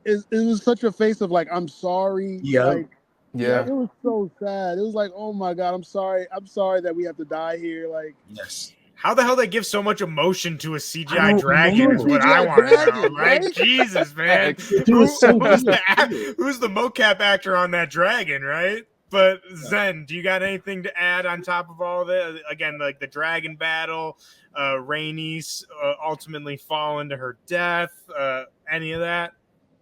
It was such a face of like, I'm sorry. Yeah. Like, it was so sad. It was like, oh my god, I'm sorry that we have to die here. Like, yes. How the hell they give so much emotion to a CGI dragon is what I want to know. Like, right? Jesus, man. Who's the mocap actor on that dragon, right? But Zen, do you got anything to add on top of all that? Again, like the dragon battle, Rhaenys ultimately falling to her death, any of that?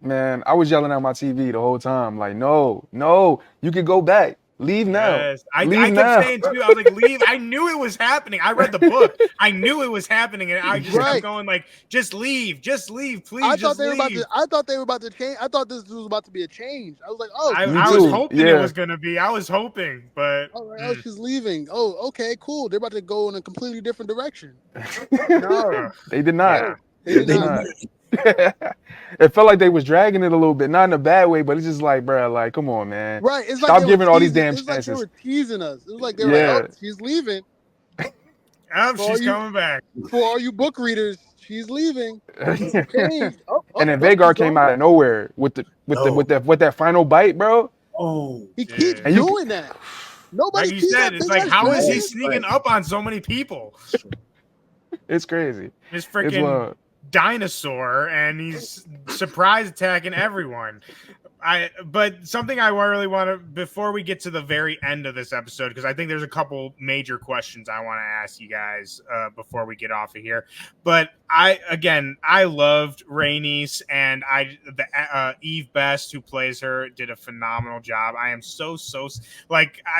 Man, I was yelling at my TV the whole time, like, no, you can go back. Leave now. Yes. I kept saying too, I was like, leave. I knew it was happening. I read the book. I knew it was happening, and I just kept going like, just leave, please. I thought they were about to change. I thought this was about to be a change. I was like, oh, I was hoping it was gonna be. I was hoping, but she's leaving. Oh, okay, cool. They're about to go in a completely different direction. No, they did not. Yeah, they did not. It felt like they was dragging it a little bit, not in a bad way, but it's just like, bro, like, come on, man. Right. It's Stop giving all these damn chances. chances. Like they were teasing us. It was like they were like, oh, she's leaving. She's coming back. For all you book readers, she's leaving. And then Vhagar came out of nowhere with that final bite, bro. Oh, he keeps doing that. Nobody. Like you said, it's like, how is he sneaking up on so many people? It's crazy. It's freaking dinosaur, and he's surprise attacking everyone. But something I really want to, before we get to the very end of this episode, because I think there's a couple major questions I want to ask you guys before we get off of here. But I loved Rhaenys, and Eve Best, who plays her, did a phenomenal job. I am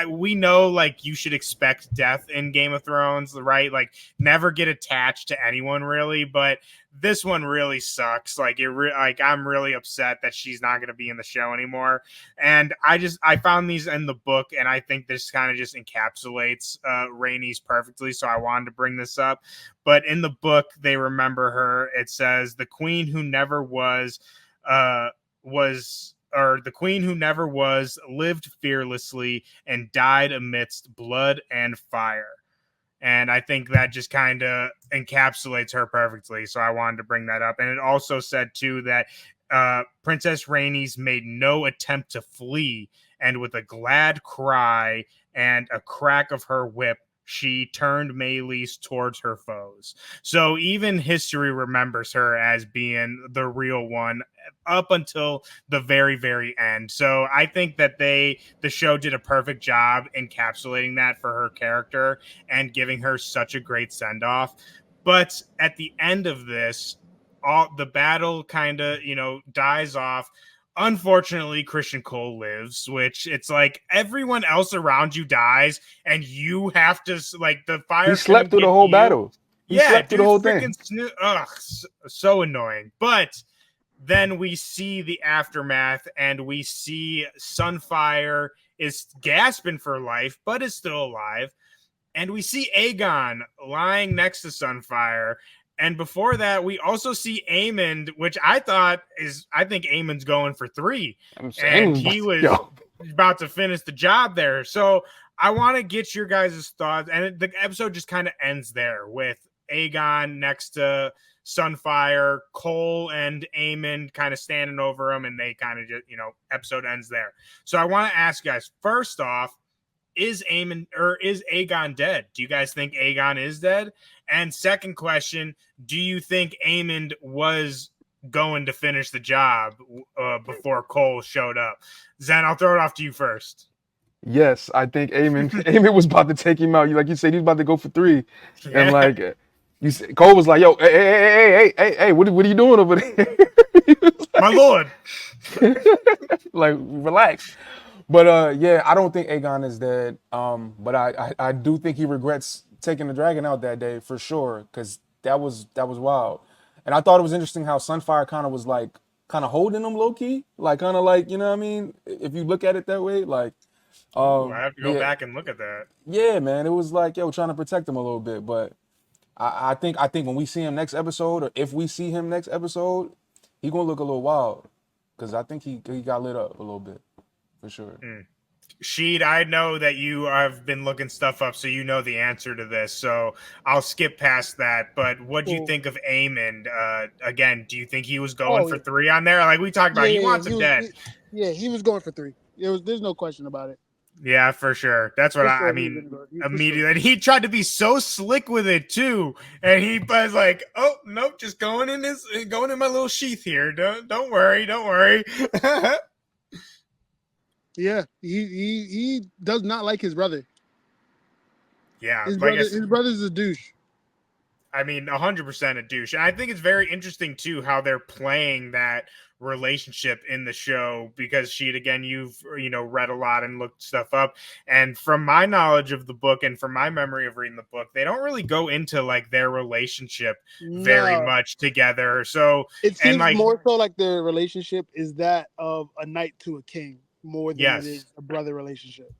we know, like, you should expect death in Game of Thrones, right? Like, never get attached to anyone really, but this one really sucks. Like, I'm really upset that she's not going to be in the show anymore. And I found these in the book, and I think this kind of just encapsulates Rhaenys perfectly. So I wanted to bring this up. But in the book, they remember her. It says the queen who never was, the queen who never was, lived fearlessly and died amidst blood and fire. And I think that just kind of encapsulates her perfectly. So I wanted to bring that up. And it also said, too, that Princess Rhaenys made no attempt to flee. And with a glad cry and a crack of her whip, she turned Meleys towards her foes. So even history remembers her as being the real one up until the very, very end. So I think that the show did a perfect job encapsulating that for her character and giving her such a great send-off. But at the end of this, all the battle kind of, dies off. Unfortunately, Christian Cole lives, which it's like everyone else around you dies, and you have to, like, the fire. He slept through the whole battle. He slept through the whole thing. So annoying. But then we see the aftermath, and we see Sunfire is gasping for life, but is still alive. And we see Aegon lying next to Sunfire. And before that, we also see Aemond, which I think Aemond's going for 3. And he was about to finish the job there. So I want to get your guys' thoughts. And the episode just kind of ends there with Aegon next to Sunfire, Cole and Aemond kind of standing over him. And they kind of just, episode ends there. So I want to ask you guys, first off, is Aegon dead? Do you guys think Aegon is dead? And second question, do you think Aemond was going to finish the job before Cole showed up? Zen, I'll throw it off to you first. Yes, I think Aemond was about to take him out. Like you said, he was about to go for 3. Yeah. And like Cole was like, yo, hey, what are you doing over there? My lord. Like, relax. But I don't think Aegon is dead. But I do think he regrets taking the dragon out that day for sure, because that was wild. And I thought it was interesting how Sunfire kind of was like holding him low key, like kind of like, you know what I mean? If you look at it that way, like. I have to go back and look at that. Yeah, man, it was like trying to protect him a little bit. But I think when we see him next episode, or if we see him next episode, he gonna look a little wild, because I think he got lit up a little bit. For sure. Sheed, I know that you have been looking stuff up, so you know the answer to this. So I'll skip past that. But what do you think of Aemond? Again, do you think he was going for 3 on there? Like we talked about, he wants him dead. He was going for 3. There's no question about it. Yeah, for sure. That's what I mean. Immediately, and he tried to be so slick with it too, and he was like, "Oh nope, just going in my little sheath here. Don't worry." Yeah, he does not like his brother. Yeah, his brother's a douche. I mean, 100% a douche. And I think it's very interesting too how they're playing that relationship in the show, because Sheed, again, you've read a lot and looked stuff up, and from my knowledge of the book and from my memory of reading the book, they don't really go into like their relationship very much together. So it seems more so like their relationship is that of a knight to a king, more than it is a brother relationship.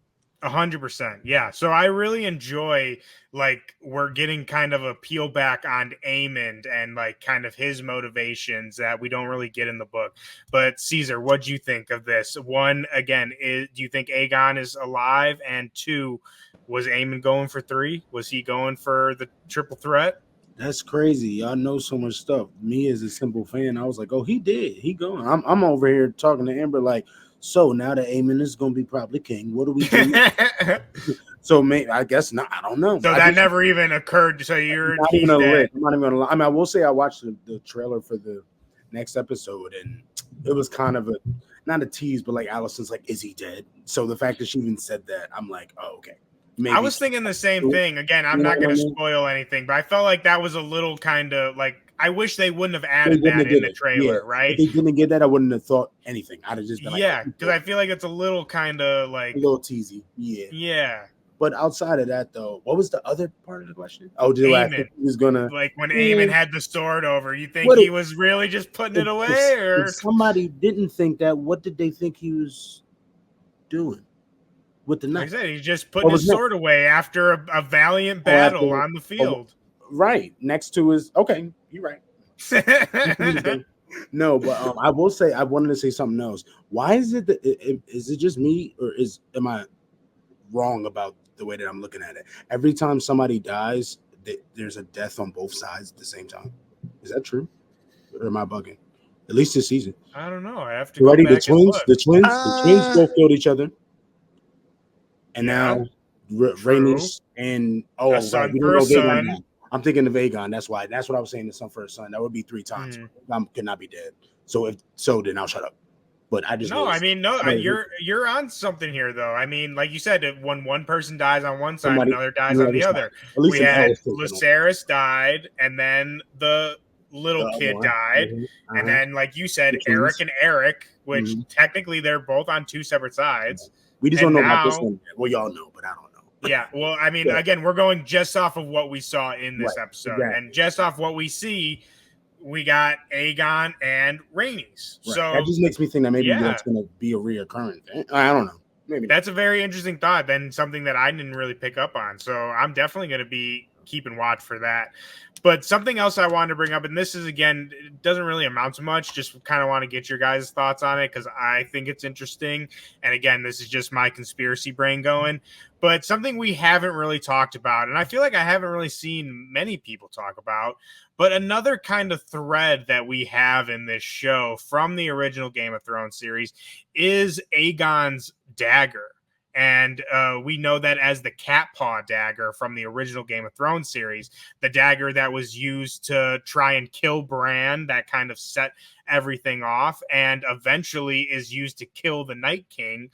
100%. Yeah. So I really enjoy, like, we're getting kind of a peel back on Aemond and like kind of his motivations that we don't really get in the book. But Caesar, what do you think of this? 1, again, do you think Aegon is alive? And 2, was Aemond going for 3? Was he going for the triple threat? That's crazy. Y'all know so much stuff. Me as a simple fan, I was like, oh, he did. He going. I'm over here talking to Amber like, so now that Aemond is going to be probably king, what do we do? So I guess not. I don't know. So that never even occurred. So you're not even dead. I'm not even going to lie. I mean, I will say I watched the trailer for the next episode, and it was kind of not a tease, but like Allison's like, is he dead? So the fact that she even said that, I'm like, oh, okay. I was thinking the same thing. Again, I'm not going to spoil anything, but I felt like that was a little kind of like, I wish they wouldn't have added that in the trailer, right? If they didn't get that, I wouldn't have thought anything. I'd have just been like, yeah, because I feel like it's a little kind of like a little teasy. Yeah. But outside of that, though, what was the other part of the question? Oh, did I think he was gonna like when Aemon had the sword over? You think he was really just putting it away, or if somebody didn't think that? What did they think he was doing with the knife? Like I said, he's just putting his sword away after a valiant battle on the field. Right next to his. Okay, you're right. No, but I will say I wanted to say something else. Why is it that is it just me, or am I wrong about the way that I'm looking at it? Every time somebody dies, there's a death on both sides at the same time. Is that true, or am I bugging? At least this season. I don't know. I have to go back the twins both killed each other, and now Rhaenys and we don't know Vagon now. I'm thinking of Vagon. That's what I was saying. The son for a son. That would be 3 times. Could not be dead. So if so, then I'll shut up. But I just you're on something here, though. I mean, like you said, when one person dies on one side, another dies on the other. We had Lucerys died, and then the little kid died, and then, like you said, Eric and Eric, which technically they're both on 2 separate sides. We just don't know about this one. Well, y'all know, but I don't know. Yeah, well, I mean, again, we're going just off of what we saw in this episode, and just off what we see, we got Aegon and Rhaenys. Right. So that just makes me think that maybe that's going to be a reoccurring thing. I don't know. Maybe that's a very interesting thought. Then something that I didn't really pick up on. So I'm definitely going to be keeping watch for that. But something else I wanted to bring up, and this is, again, it doesn't really amount to much. Just kind of want to get your guys' thoughts on it because I think it's interesting. And again, this is just my conspiracy brain going. But something we haven't really talked about, and I feel like I haven't really seen many people talk about, but another kind of thread that we have in this show from the original Game of Thrones series is Aegon's dagger. And we know that as the cat paw dagger from the original Game of Thrones series, the dagger that was used to try and kill Bran, that kind of set everything off, and eventually is used to kill the Night King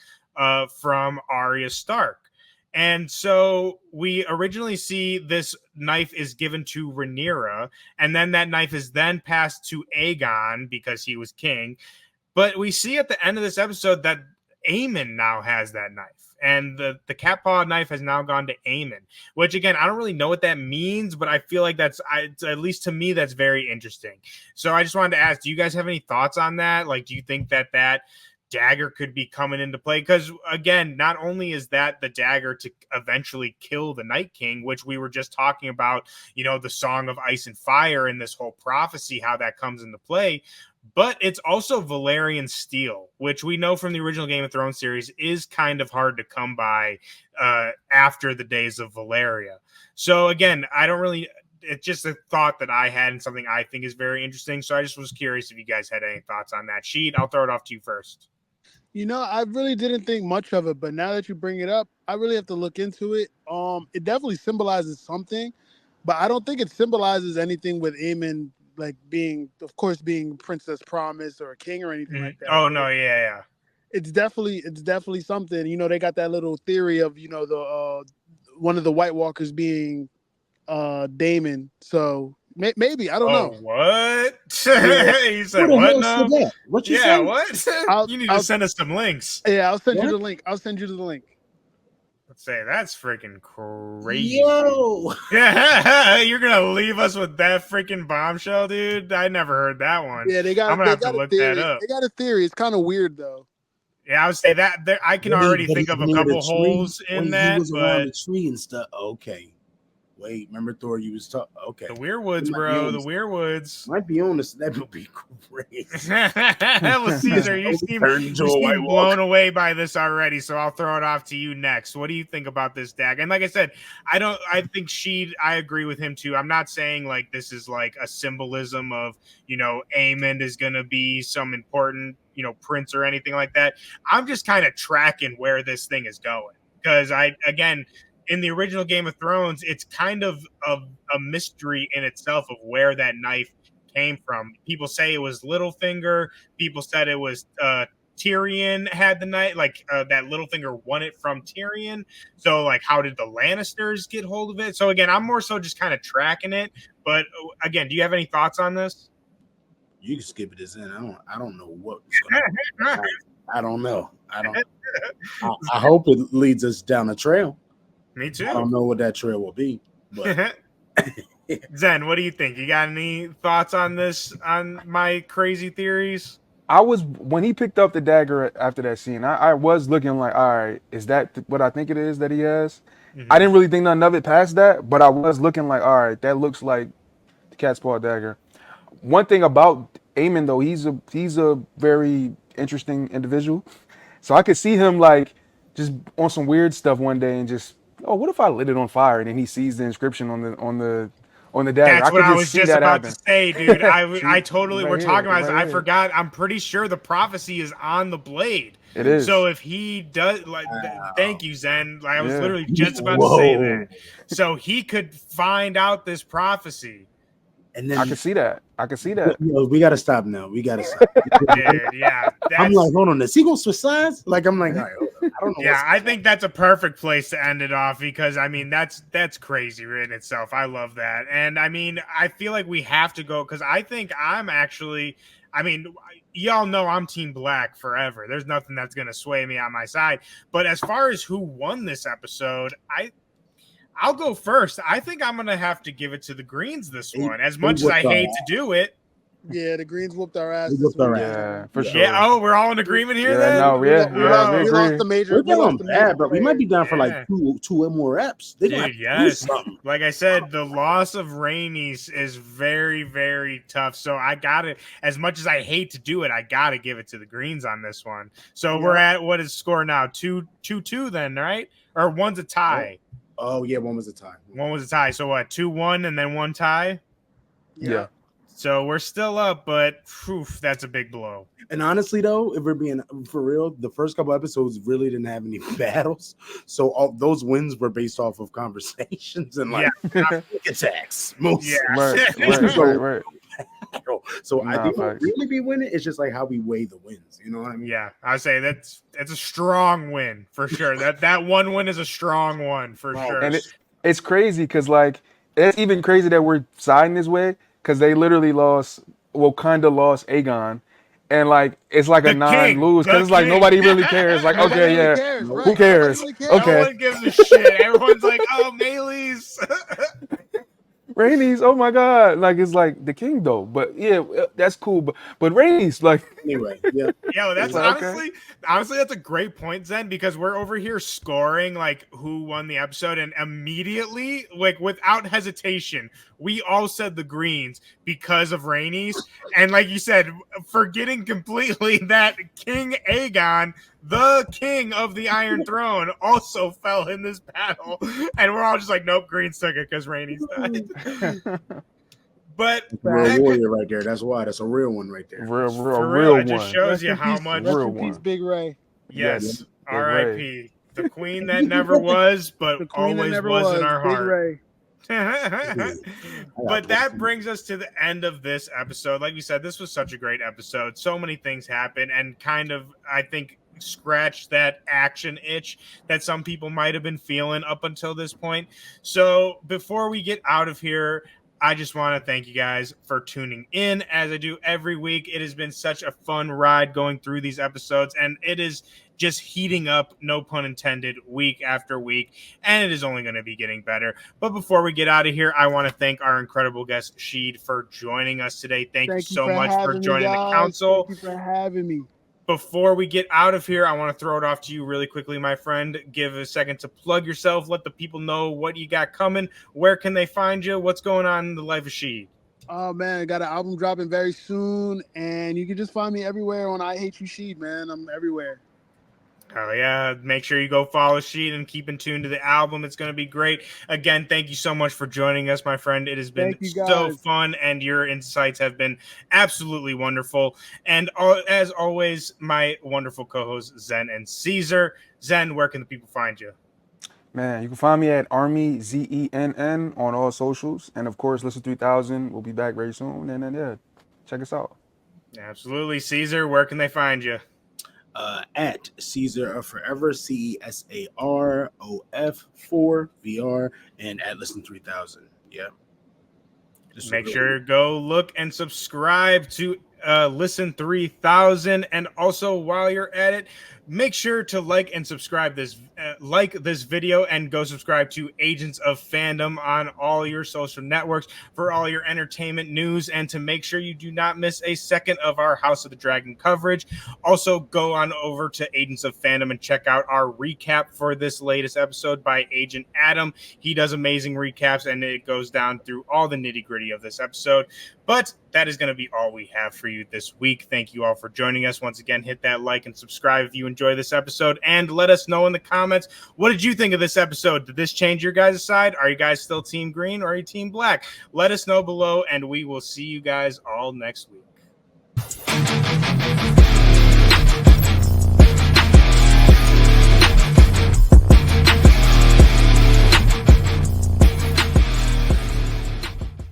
from Arya Stark. And so we originally see this knife is given to Rhaenyra, and then that knife is then passed to Aegon because he was king. But we see at the end of this episode that Aemon now has that knife. And the cat paw knife has now gone to Aemon, which, again, I don't really know what that means, but I feel like at least to me, that's very interesting. So I just wanted to ask, do you guys have any thoughts on that? Like, do you think that dagger could be coming into play? Because, again, not only is that the dagger to eventually kill the Night King, which we were just talking about, the Song of Ice and Fire and this whole prophecy, how that comes into play, but it's also Valyrian steel, which we know from the original Game of Thrones series is kind of hard to come by after the days of Valyria. So again, it's just a thought that I had and something I think is very interesting. So I just was curious if you guys had any thoughts on that. Sheet, I'll throw it off to you first. I really didn't think much of it, but now that you bring it up, I really have to look into it. It definitely symbolizes something, but I don't think it symbolizes anything with Aemon like being Princess Promise or a king or anything like that. Oh no, yeah. It's definitely something. They got that little theory of the one of the White Walkers being Daemon. So maybe I don't know. What? You said what now? What you say? What? You need to send us some links. Yeah, I'll send you the link. Let's say that's freaking crazy. Yo, yeah, you're gonna leave us with that freaking bombshell, dude? I never heard that one. Yeah, I'm gonna have to look that up. They got a theory. It's kind of weird though. Yeah, I would say that I can already think of a couple holes in that. He was around the tree and stuff. Okay. Wait, remember Thor? You was talking. Okay, the Weirwoods, bro. The Weirwoods might be on this. That would be great. Well, Caesar, you seem blown away by this already. So I'll throw it off to you next. What do you think about this dagger? And like I said, I think I agree with him too. I'm not saying like this is like a symbolism of Aemon is going to be some important prince or anything like that. I'm just kind of tracking where this thing is going because in the original Game of Thrones, it's kind of a mystery in itself of where that knife came from. People say it was Littlefinger. People said it was Tyrion had the knife, like that Littlefinger won it from Tyrion. So like, how did the Lannisters get hold of it? So again, I'm more so just kind of tracking it. But again, do you have any thoughts on this? You can skip it as in. I don't know what's gonna happen. I don't know. I hope it leads us down a trail. Me I too. don't know what that trail will be, but Zen, what do you think? You got any thoughts on this, on my crazy theories? I was when he picked up the dagger after that scene. I was looking like, all right, is that what I think it is that he has? I didn't really think nothing of it past that, but I was looking like, all right, that looks like the cat's paw dagger. One thing about Aemon though, he's a very interesting individual. So I could see him like just on some weird stuff one day and just, oh, what if I lit it on fire and then he sees the inscription on the dagger. That's I what could I just was see just that about to happen. say, dude. I See, totally, right we're here, talking about this. right I here. forgot. I'm pretty sure the prophecy is on the blade. It is. So if he does, like, thank you, Zen. Like, I was Yeah. literally just about to say whoa. that. So he could find out this prophecy. And I then could see that. I could see that. we got to stop now. We got to stop. Dude, yeah. I'm That's, like, hold on, is he gonna switch sides? Like, I'm like, all right, hold on. I don't know. yeah, I think that's a perfect place to end it off because I mean that's crazy in itself. I love that, and I mean I feel like we have to go because I think I'm actually. I mean, y'all know I'm Team Black forever. There's nothing that's gonna sway me on my side. But as far as who won this episode, I'll go first. I think I'm gonna have to give it to the Greens this one. As much as I hate to do it. Yeah, the Greens whooped our ass. They This whooped our week, ass. Yeah, for man. sure. Yeah. Oh, we're all in agreement here. Yeah, then no, We, yeah, we yeah, lost. we We agree. lost the major. We're We lost doing the bad, major but we might be down for Yeah. like two more reps. They're gonna have Dude, to do yes. something. Like I said, the loss of Rainey's is very, very tough. So I gotta, as much as I hate to do it, I gotta give it to the Greens on this one. So we're at what is score now? 2-2 then, right? Or one's a tie. Oh yeah, one was a tie. One was a tie. So what? 2-1 and then one tie. Yeah. So we're still up, but that's a big blow. And honestly, though, if we're being for real, the first couple episodes really didn't have any battles, so all those wins were based off of conversations and like attacks. Most Right. So I Nah, think we'll facts. really be winning. It's just like how we weigh the wins. You know what I mean? Yeah, I say that's a strong win for sure. That one win is a strong one for sure. And it's crazy because like it's even crazy that we're siding this way because they literally lost, well, kind of lost Aegon, and like it's like The a king, non-lose the because it's like king. nobody really cares. Like Nobody okay, really yeah, cares, right? who cares? Nobody really cares. Okay, No one gives a shit. Everyone's like, oh, Maylee's. Rainey's, oh my god, like it's like the king though, but yeah, that's cool. But Rainey's like Anyway, yeah. Yo, that's like, honestly, that's a great point, Zen, because we're over here scoring like who won the episode, and immediately, like without hesitation, we all said the Greens because of Rainey's, and like you said, forgetting completely that King Aegon, the king of the Iron Throne, also fell in this battle, and we're all just like, nope, Greens took it because Rainey's died. But Real warrior right there. That's why. That's a real one right there. real it just one. shows you how much. Rest Real in peace, one. Big Ray. Yes, Big R.I.P. The queen that never was, but The queen that always never was in our Big heart. Ray. But that brings us to the end of this episode. Like we said, this was such a great episode. So many things happened, and kind of, I think, scratched that action itch that some people might have been feeling up until this point. So before we get out of here, I just want to thank you guys for tuning in as I do every week. It has been such a fun ride going through these episodes, and it is just heating up, no pun intended, week after week, and it is only going to be getting better. But before we get out of here, I want to thank our incredible guest, Sheed, for joining us today. Thank you so much for joining the council. Thank you for having me. Before we get out of here, I want to throw it off to you really quickly, my friend. Give a second to plug yourself. Let the people know what you got coming. Where can they find you? What's going on in the life of Sheed? Oh man, I got an album dropping very soon, and you can just find me everywhere on I Hate You Sheed, man. I'm everywhere. Oh yeah, make sure you go follow Sheed and keep in tune to the album. It's going to be great. Again, thank you so much for joining us, my friend. It has been so fun, and your insights have been absolutely wonderful. And as always, my wonderful co-hosts Zen and Caesar. Zen, where can the people find you? Man, you can find me at Army ZENN on all socials, and of course, Listen 3000. We'll be back very soon, and then yeah, check us out. Absolutely, Caesar. Where can they find you? at Caesar of Forever, CESAROF4 VR, and at Listen 3000. Yeah. Make sure to go look and subscribe to Listen 3000, and also while you're at it, make sure to like and subscribe this video, and go subscribe to Agents of Fandom on all your social networks for all your entertainment news, and to make sure you do not miss a second of our House of the Dragon coverage. Also, go on over to Agents of Fandom and check out our recap for this latest episode by Agent Adam. He does amazing recaps, and it goes down through all the nitty-gritty of this episode. But that is going to be all we have for you this week. Thank you all for joining us. Once again, hit that like and subscribe if you enjoy this episode, and let us know in the comments, what did you think of this episode? Did this change your guys' side? Are you guys still Team Green, or are you Team Black? Let us know below, and we will see you guys all next week.